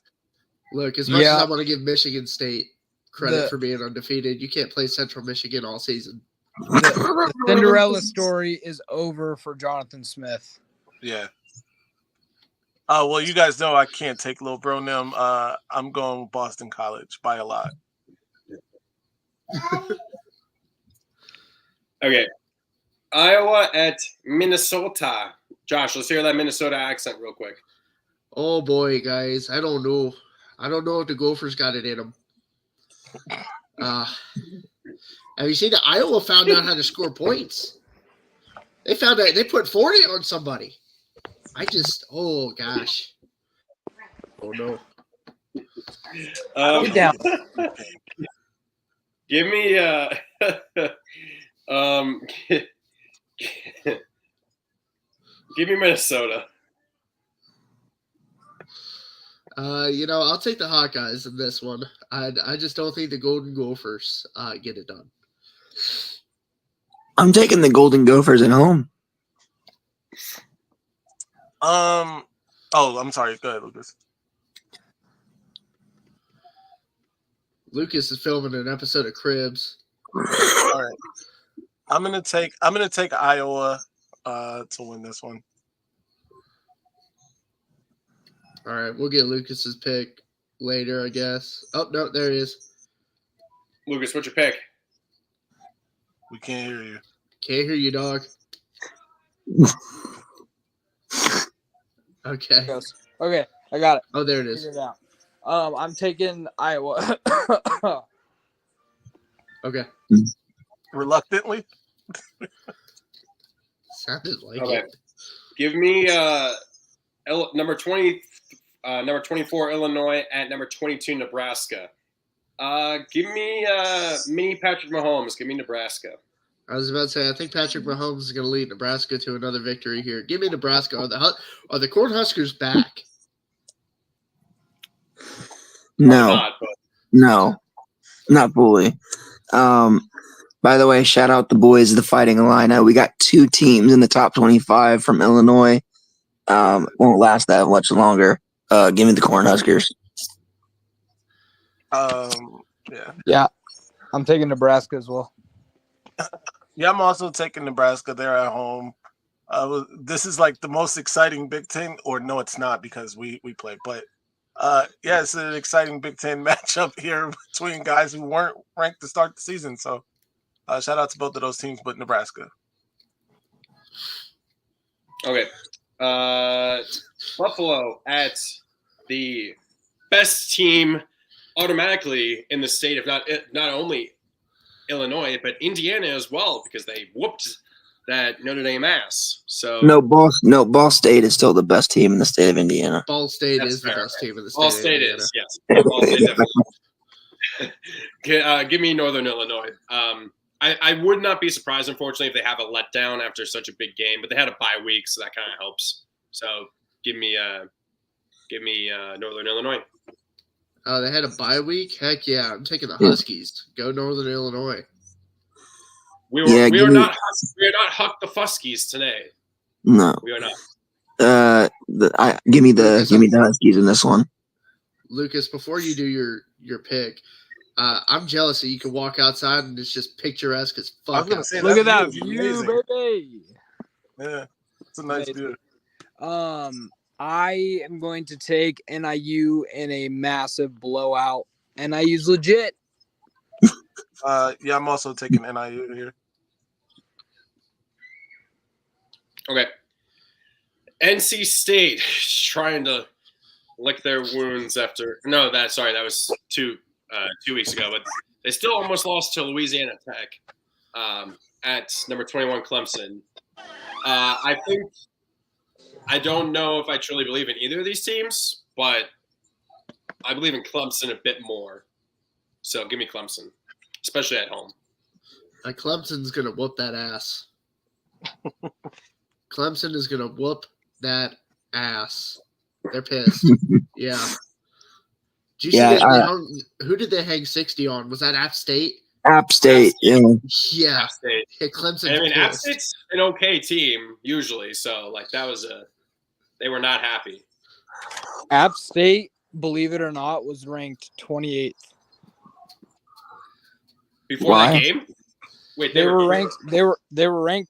Look, as much Yeah. as I want to give Michigan State credit for being undefeated, you can't play Central Michigan all season. The Cinderella story is over for Jonathan Smith. Yeah. Well, you guys know I can't take Lil Bronem. I'm going with Boston College by a lot. Okay. Iowa at Minnesota. Josh, let's hear that Minnesota accent real quick. Oh boy, guys, I don't know. I don't know if the Gophers got it in them. Have you seen that Iowa found out how to score points? They found out they put 40 on somebody. Oh gosh. Oh no. Get down. Give me give me Minnesota. I'll take the Hawkeyes in this one. I just don't think the Golden Gophers get it done. I'm taking the Golden Gophers at home. I'm sorry. Go ahead, Lucas. Lucas is filming an episode of Cribs. All right. I'm gonna take Iowa to win this one. All right, we'll get Lucas's pick later, I guess. Oh no, there he is. Lucas, what's your pick? We can't hear you. Can't hear you, dog. Okay. Okay, I got it. Oh, there it is. Figured it out. I'm taking Iowa. Okay. Reluctantly. Sounded like Okay. it. Give me number 24 Illinois at number 22 Nebraska. Give me mini Patrick Mahomes. Give me Nebraska. I was about to say, I think Patrick Mahomes is going to lead Nebraska to another victory here. Give me Nebraska. Are the Cornhuskers back? No, not fully. By the way, shout out the boys of the Fighting Illini. We got 2 teams in the top 25 from Illinois. Won't last that much longer. Give me the Cornhuskers. Yeah, I'm taking Nebraska as well. Yeah, I'm also taking Nebraska. They're at home. This is like the most exciting Big Ten, or no, it's not because we play. But yeah, it's an exciting Big Ten matchup here between guys who weren't ranked to start the season. So shout out to both of those teams, but Nebraska. Okay. Buffalo at the best team automatically in the state of not only Illinois but Indiana as well, because they whooped that Notre Dame ass. So Ball State is still the best team in the state of Indiana. Ball State That's is fair. the best team in the state. Ball of State Indiana. is, yes. Ball State definitely. Give me Northern Illinois. I would not be surprised, unfortunately, if they have a letdown after such a big game, but they had a bye week, so that kind of helps. So give me Northern Illinois. Oh, they had a bye week? Heck yeah. I'm taking the Huskies. Go Northern Illinois. We are not Huck the Fuskies today. No. We are not. Give me the Huskies in this one. Lucas, before you do your pick, I'm jealous that you can walk outside and it's just picturesque as fuck. I was gonna say, Look at that view, view, baby. Yeah, it's a nice view. I am going to take NIU in a massive blowout. NIU's legit. Yeah, I'm also taking NIU here. Okay. NC State trying to lick their wounds after. No, that was two weeks ago, but they still almost lost to Louisiana Tech at number 21 Clemson. I don't know if I truly believe in either of these teams, but I believe in Clemson a bit more. So give me Clemson, especially at home. Clemson's going to whoop that ass. Clemson is going to whoop that ass. They're pissed. Yeah. Did you see that who did they hang 60 on? Was that App State? App State, yeah. Yeah. App State. Yeah, Clemson's I mean, pissed. App State's an okay team usually, so like that was they were not happy. App State, believe it or not, was ranked 28th. Before that game? Wait, they were ranked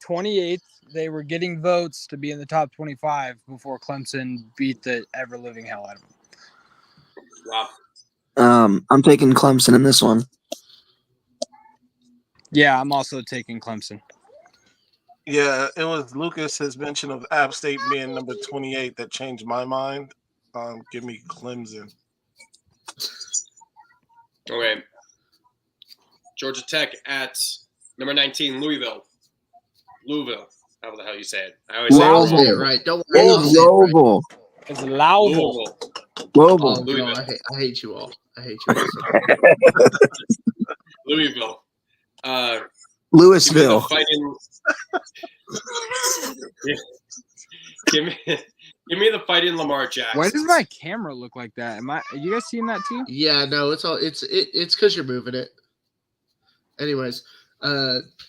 28th. They were getting votes to be in the top 25 before Clemson beat the ever living hell out of them. Wow. I'm taking Clemson in this one. Yeah, I'm also taking Clemson. Yeah, it was Lucas's mention of App State being number 28 that changed my mind. Give me Clemson. Okay. Georgia Tech at number 19, Louisville. How the hell you say it? I always say it right. Don't worry. Louisville. It's Louisville. Oh, no, I hate you all. I hate you all. Louisville. Louisville. Give me the fighting Lamar Jackson. Why does my camera look like that? Are you guys seeing that too? Yeah, no, it's because you're moving it. Anyways,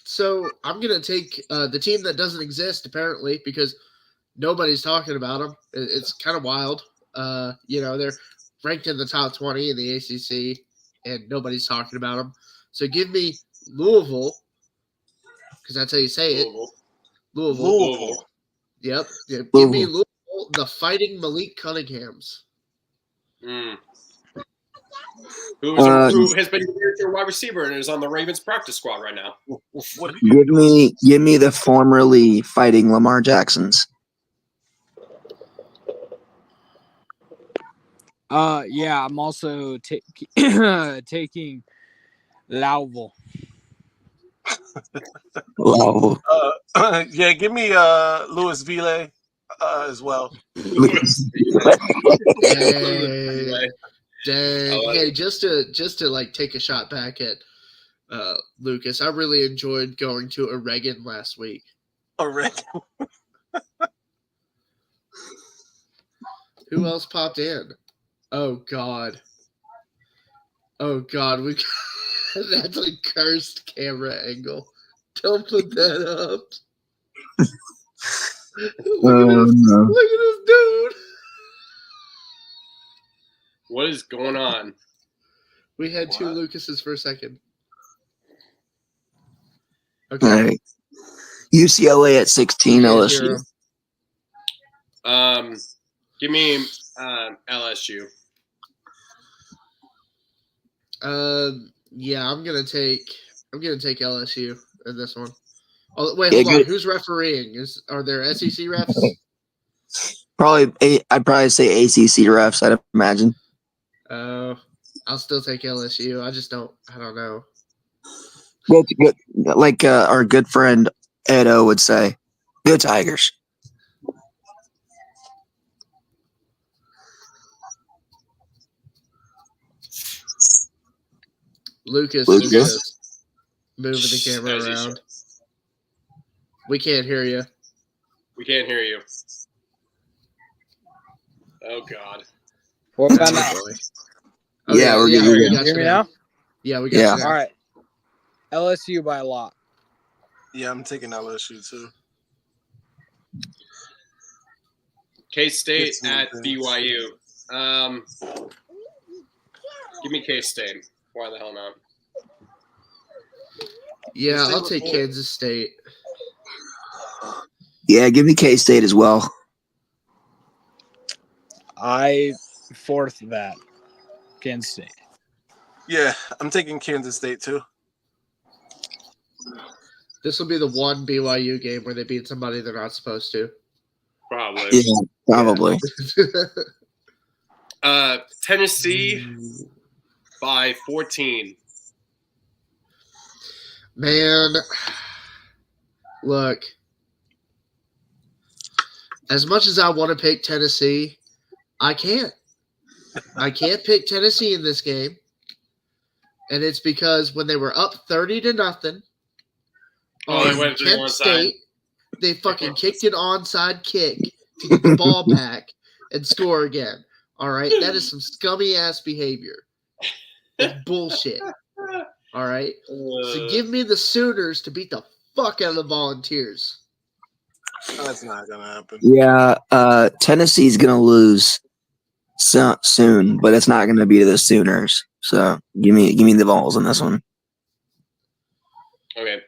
so I'm gonna take the team that doesn't exist apparently because nobody's talking about them. It's kind of wild. They're ranked in the top 20 in the ACC, and nobody's talking about them. So give me Louisville, because that's how you say it. Louisville. Yep. Give me Louisville, the Fighting Malik Cunninghams. Who has been your wide receiver and is on the Ravens practice squad right now. Give me the formerly Fighting Lamar Jacksons. Yeah, I'm also taking Louisville. Louisville. Yeah, give me Louisville as well. Hey, just to like take a shot back at Lucas, I really enjoyed going to Oregon last week. Oregon. Who else popped in? Oh God, we that's a cursed camera angle. Don't put that up. Look at this dude. What is going on? We had two Lucases for a second. Okay. All right. UCLA at 16, LSU. Give me LSU. Yeah, I'm gonna take LSU in this one. Oh wait, hold on. Who's refereeing? Are there SEC refs? I'd probably say ACC refs. I'd imagine. I'll still take LSU. I don't know. Good, like our good friend Edo would say, "Go Tigers." Lucas Lucas? is just moving the camera As he around. should. We can't hear you. We can't hear you. Oh God. What Oh, about now? boy. Yeah, we're good. we You got hear me now? Yeah, we got Yeah. you now. All right. LSU by a lot. Yeah, I'm taking LSU too. K-State It's at not BYU. Give me K-State. Why the hell not? Yeah, K-State I'll was take good. Kansas State. Yeah, give me K-State as well. I fourth that. Kansas State. Yeah, I'm taking Kansas State too. This will be the one BYU game where they beat somebody they're not supposed to. Probably. Yeah, probably. Tennessee by 14. Man, look. As much as I want to pick Tennessee, I can't. I can't pick Tennessee in this game. And it's because when they were up 30-0 Oh, they on went to the Kent onside. State, they fucking kicked an onside kick to get the ball back and score again. All right? That is some scummy ass behavior. It's bullshit. All right? So give me the Sooners to beat the fuck out of the Volunteers. That's not gonna happen. Yeah, Tennessee's gonna lose soon, but it's not gonna be to the Sooners. So give me the balls on this one. Okay.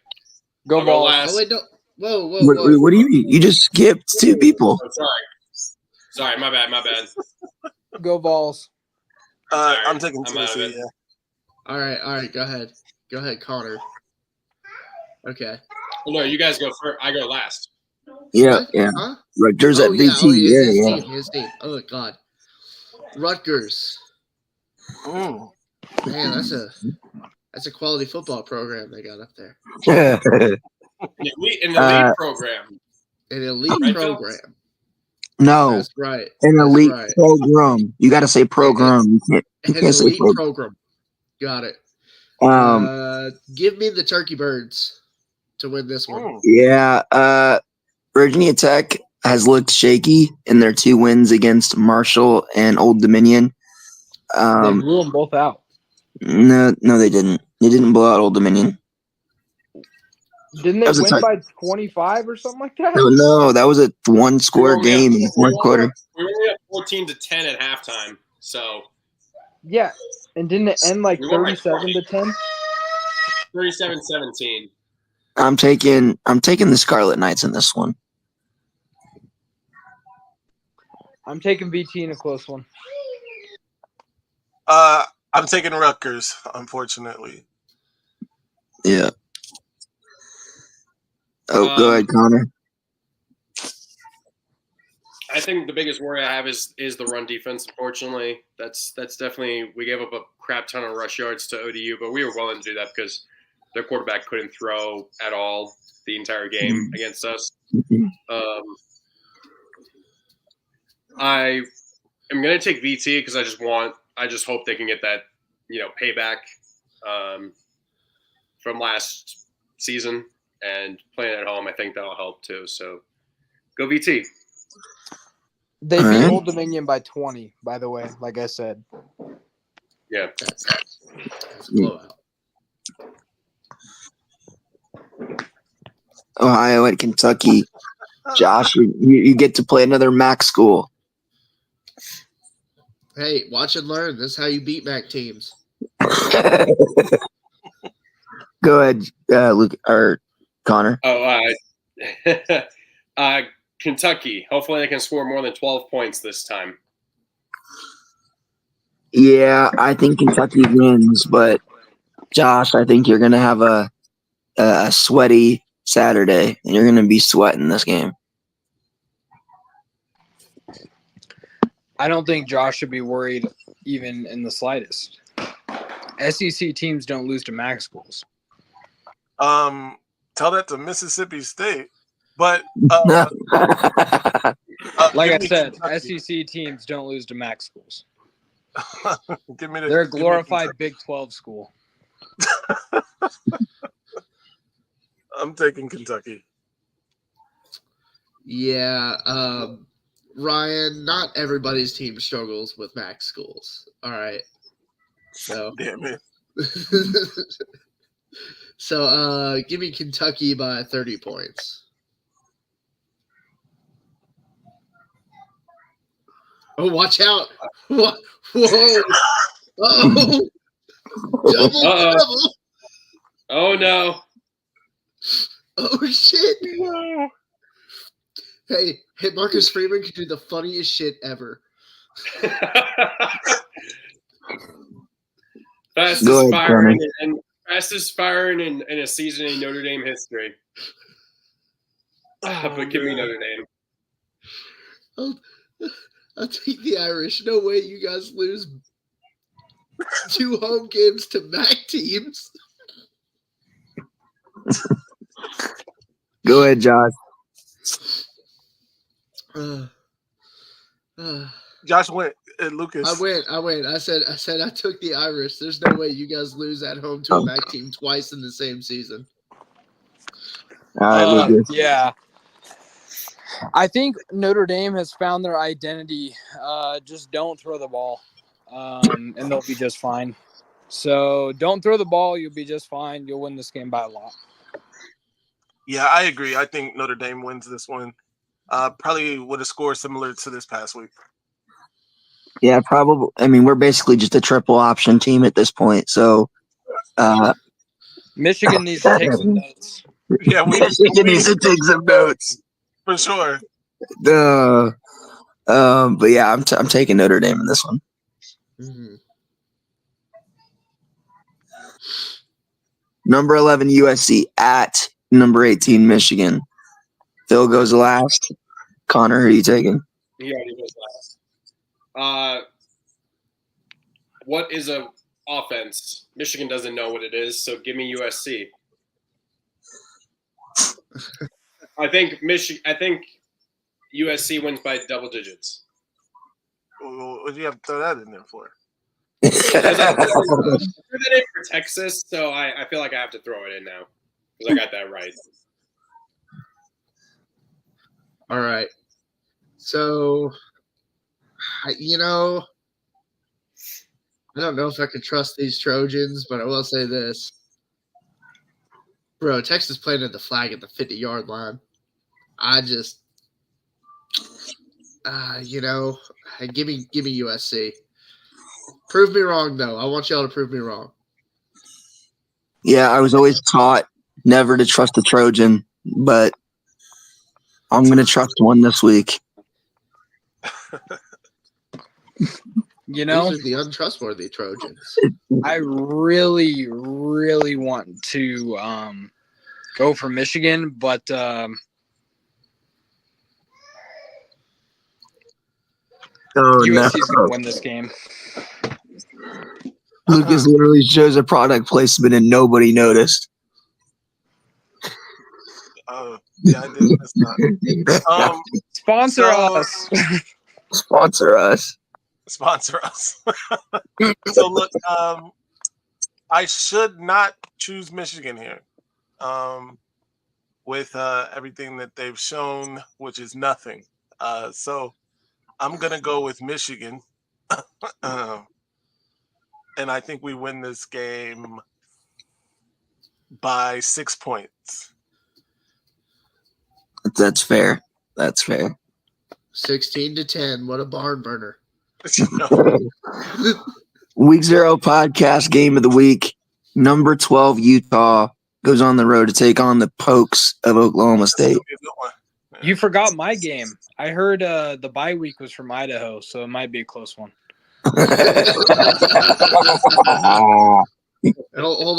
Go I'll go Balls. last. Oh, wait, no. Whoa. What do you mean? You just skipped two people. Oh, sorry, my bad. Go Balls. I'm taking I'm out of Tennessee. it. All right. Go ahead, Connor. Okay. Oh, no, you guys go first. I go last. Yeah, What? yeah. Huh? Rutgers at yeah. BT. His team. Oh, God. Rutgers. Mm. Man, that's a quality football program they got up there. Yeah. An elite program. An elite Right, Phil? program. No, That's right. an That's elite right. program. You got to say program. You An can't say elite program. program. Got it. Give me the Turkey Birds to win this one. Mm. Yeah, Virginia Tech has looked shaky in their 2 wins against Marshall and Old Dominion. They blew them both out. No, they didn't. They didn't blow out Old Dominion. Didn't they That was a win tight- by 25 or something like that? No, that was a 1-score We game in the fourth quarter. We only have 14-10 at halftime. So Yeah. And didn't it end like We won by 37-10? 37-17. I'm taking the Scarlet Knights in this one. I'm taking VT in a close one. I'm taking Rutgers, unfortunately. Yeah. Oh, go ahead, Connor. I think the biggest worry I have is the run defense. Unfortunately, that's definitely, we gave up a crap ton of rush yards to ODU, but we were willing to do that because their quarterback couldn't throw at all the entire game against us. I am going to take VT because I just hope they can get that, payback from last season, and playing at home, I think that'll help too. So go VT. They All beat right. Old Dominion by 20, by the way, like I said. Yeah. That's a blowout. Ohio at Kentucky. Josh, you get to play another MAC school. Hey, watch and learn. This is how you beat MAC teams. Go ahead, Luke or Connor. Kentucky. Hopefully they can score more than 12 points this time. Yeah, I think Kentucky wins, but Josh, I think you're gonna have a sweaty Saturday, and you're gonna be sweating this game. I don't think Josh should be worried even in the slightest. SEC teams don't lose to MAC schools. Tell that to Mississippi State. But like I said, SEC teams don't lose to MAC schools. They're a glorified Big 12 school. I'm taking Kentucky. Yeah, Ryan, not everybody's team struggles with MAC schools. All right. So damn it. So give me Kentucky by 30 points. Oh, watch out. Whoa. Oh. Double. Oh no. Oh shit. Hey, Marcus Freeman could do the funniest shit ever. Fastest firing in a season in Notre Dame history. But give me Notre Dame. I'll take the Irish. No way you guys lose 2 home games to MAC teams. Go ahead, Josh. Josh went. Lucas. I went. I said I took the Irish. There's no way you guys lose at home to a MAC team twice in the same season. All right, Lucas. Yeah. I think Notre Dame has found their identity. Just don't throw the ball, and they'll be just fine. So don't throw the ball. You'll be just fine. You'll win this game by a lot. Yeah, I agree. I think Notre Dame wins this one. Probably with a score similar to this past week. Yeah, probably. I mean, we're basically just a triple option team at this point. So Michigan needs to take some notes. Yeah, Michigan needs to take some notes. For sure. But yeah, I'm taking Notre Dame in this one. Mm-hmm. Number 11 USC at number 18 Michigan. Phil goes last. Connor, who are you taking? He already goes last. What is a offense? Michigan doesn't know what it is, so give me USC. I think USC wins by double digits. What do you have to throw that in there for? I threw that in for Texas, so I feel like I have to throw it in now because I got that right. All right. So, I don't know if I could trust these Trojans, but I will say this. Bro, Texas planted the flag at the 50-yard line. I just, give me USC. Prove me wrong, though. I want y'all to prove me wrong. Yeah, I was always taught never to trust a Trojan, but I'm going to trust one this week. These are the untrustworthy Trojans. I really, really want to go for Michigan, but USC is going to win this game. Lucas literally shows a product placement and nobody noticed. Yeah, I did. Sponsor us. Sponsor us. Sponsor us. So look, I should not choose Michigan here. With everything that they've shown, which is nothing. So I'm gonna go with Michigan. And I think we win this game by 6 points. That's fair. 16-10. What a barn burner. Week 0 podcast game of the week. Number 12 Utah goes on the road to take on the Pokes of Oklahoma State. You forgot my game. I heard the bye week was from Idaho, so it might be a close one. Hold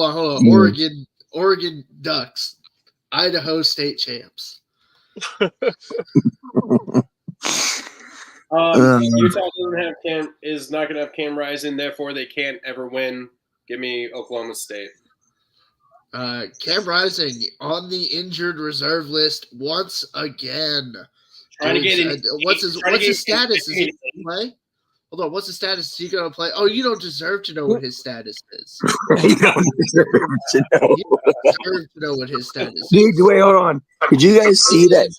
on. Oregon Ducks, Idaho State champs. Utah is not going to have Cam Rising, therefore they can't ever win. Give me Oklahoma State. Cam Rising on the injured reserve list once again. Trying to get what's his status? Is he going to play? Hold on, what's the status? Is he going to play? Oh, you don't deserve to know what his status is. You don't deserve to know. You don't deserve to know what his status is. Dude, wait, hold on. Did you guys see that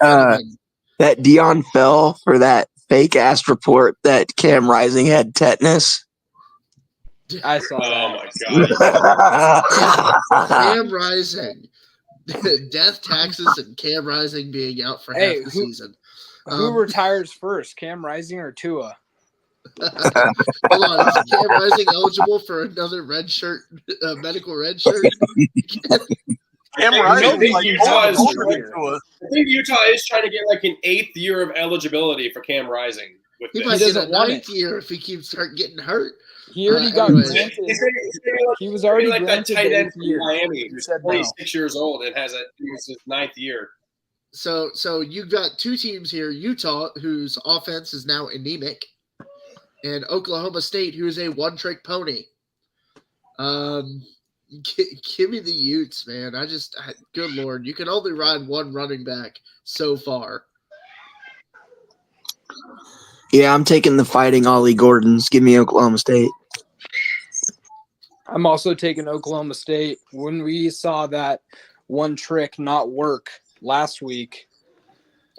that Dion fell for that fake ass report that Cam Rising had tetanus? I saw that. Oh my god. Cam Rising. Death, taxes, and Cam Rising being out for half the season. Who retires first, Cam Rising or Tua? Hold on, is Cam Rising eligible for another red shirt, medical red shirt? Cam Rising, I think like, Utah I think Utah is trying to get like an 8th year of eligibility for Cam Rising. With He this. might He get a doesn't want 9th year if he keeps getting hurt. He already got anyways. granted. He was He's already like that granted tight the end 8th from year. Miami He who's said no. 26 years old and has his 9th year. So you've got two teams here: Utah, whose offense is now anemic, and Oklahoma State, who is a one-trick pony. Give me the Utes, man. Good Lord, you can only ride one running back so far. Yeah, I'm taking the Fighting Ollie Gordons. Give me Oklahoma State. I'm also taking Oklahoma State. When we saw that one trick not work last week,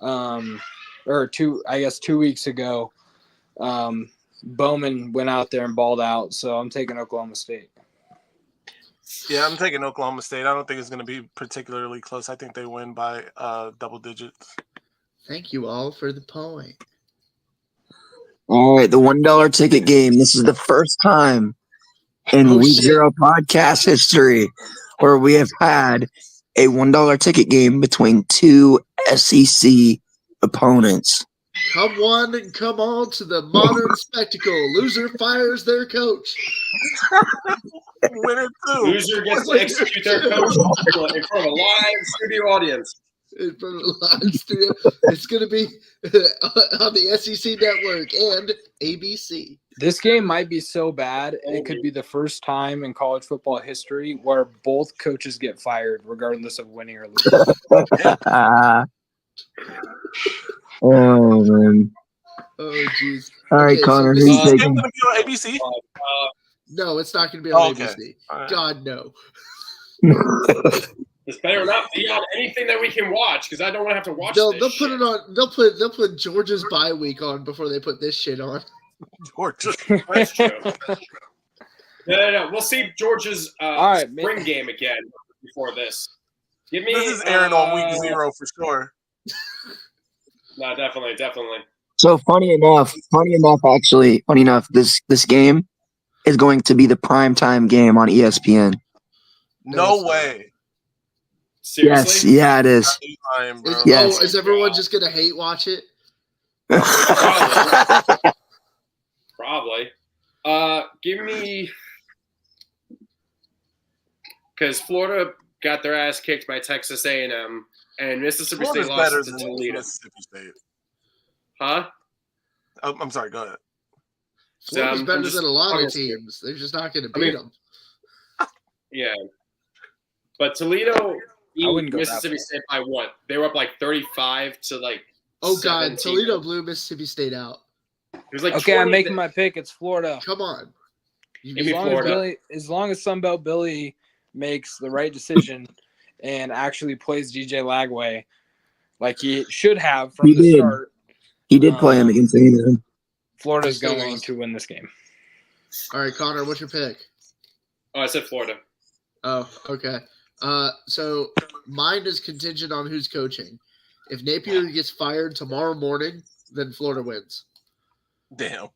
or 2 weeks ago, Bowman went out there and balled out. So I'm taking Oklahoma State. Yeah, I'm taking Oklahoma State. I don't think it's going to be particularly close. I think they win by double digits. Thank you all for the point. All right, the $1 ticket game. This is the first time in Week 0 podcast history where we have had a $1 ticket game between two SEC opponents. Come on and come on to the modern spectacle. Loser fires their coach. Winner too. Loser gets to execute their coach in front of a live studio audience. In front of a live studio. It's going to be on the SEC Network and ABC. This game might be so bad, and it could be the first time in college football history where both coaches get fired, regardless of winning or losing. Oh, man. Oh, jeez. All right, Okay, Connor, so who this you is taking? Going to be on ABC? No, it's not going to be on Okay. ABC. All right. God, no. This better not be on anything that we can watch because I don't want to have to watch They'll this put shit. it on. They'll put Georgia's bye week on before they put this shit on. Georgia. That's true. No. We'll see Georgia's All right, spring game again before this. Give me. This is airing on Week 0 for sure. No, definitely. So funny enough, this game is going to be the primetime game on ESPN. No way. Seriously? Yes, yeah, it is. Lying, bro. Yes. Is everyone just going to hate watch it? Probably. Give me, because Florida got their ass kicked by Texas A&M, and Mississippi Florida's State better lost to than Toledo. Mississippi State. Huh? Oh, I'm sorry. Go ahead. Florida's I'm better just than a lot of honest here. teams. They're just not going to I beat mean, them. Yeah. But Toledo beat wouldn't go that Mississippi far. State by what? They were up like 35 to like Oh, God. 17. Toledo blew Mississippi State out. It was like Okay, I'm 20 making my pick. It's Florida. Come on. Give me As Florida. long as Sunbelt Billy makes the right decision and actually plays DJ Lagway like he should have from He the did. start, He did play him against A&M. Florida's Still going lost. to win this game. All right, Connor, what's your pick? Oh, I said Florida. Oh, okay. So mine is contingent on who's coaching. If Napier gets fired tomorrow morning, then Florida wins. Damn.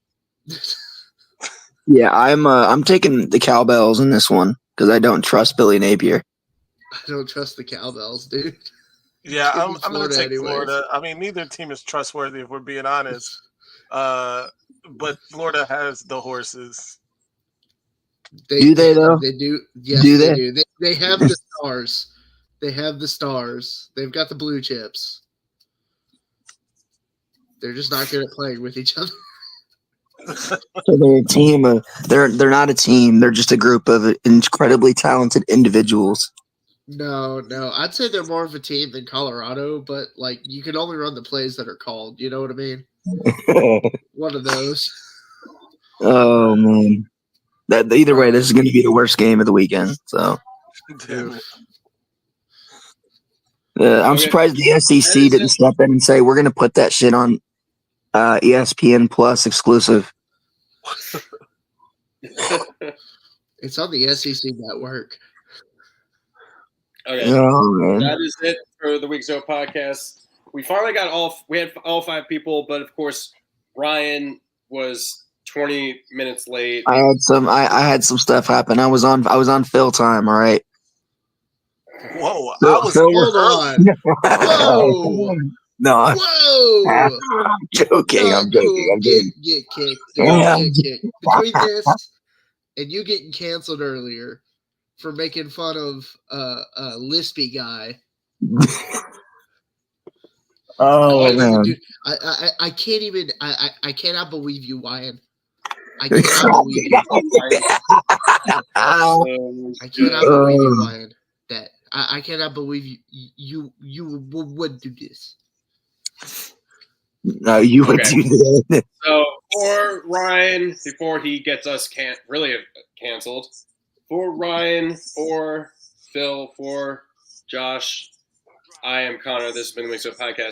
Yeah, I'm taking the Cowbells in this one because I don't trust Billy Napier. I don't trust the Cowbells, dude. Yeah, Give I'm me going to Florida take anyways. Florida. I mean, neither team is trustworthy if we're being honest. But Florida has the horses. Do they, though? They do. Yes, Do they they? do. They have the stars. They have the stars. They've got the blue chips. They're just not good at playing with each other. So they're a team of they're not a team. They're just a group of incredibly talented individuals. No, I'd say they're more of a team than Colorado, but like you can only run the plays that are called. You know what I mean? One of those. Oh man, either way, this is going to be the worst game of the weekend. So I'm surprised the SEC didn't step in and say we're going to put that shit on ESPN Plus exclusive. It's on the SEC network. Okay, oh, that is it for the Week 0 podcast. We finally got we had all 5 people, but of course, Ryan was 20 minutes late. I had some stuff happen. I was on fill time. All right. Whoa! I was hold on. Whoa! No. Whoa! I'm joking. No, I'm joking. Get kicked. Get kicked. Between this and you getting canceled earlier for making fun of a lispy guy. Oh man! Dude, I can't even. I cannot believe you, Ryan. I cannot believe you. I cannot believe you, Ryan. That I cannot believe you would do this. No, you would do that. So for Ryan, before he gets us really canceled, for Ryan, for Phil, for Josh, I am Connor. This has been the Week 0 podcast.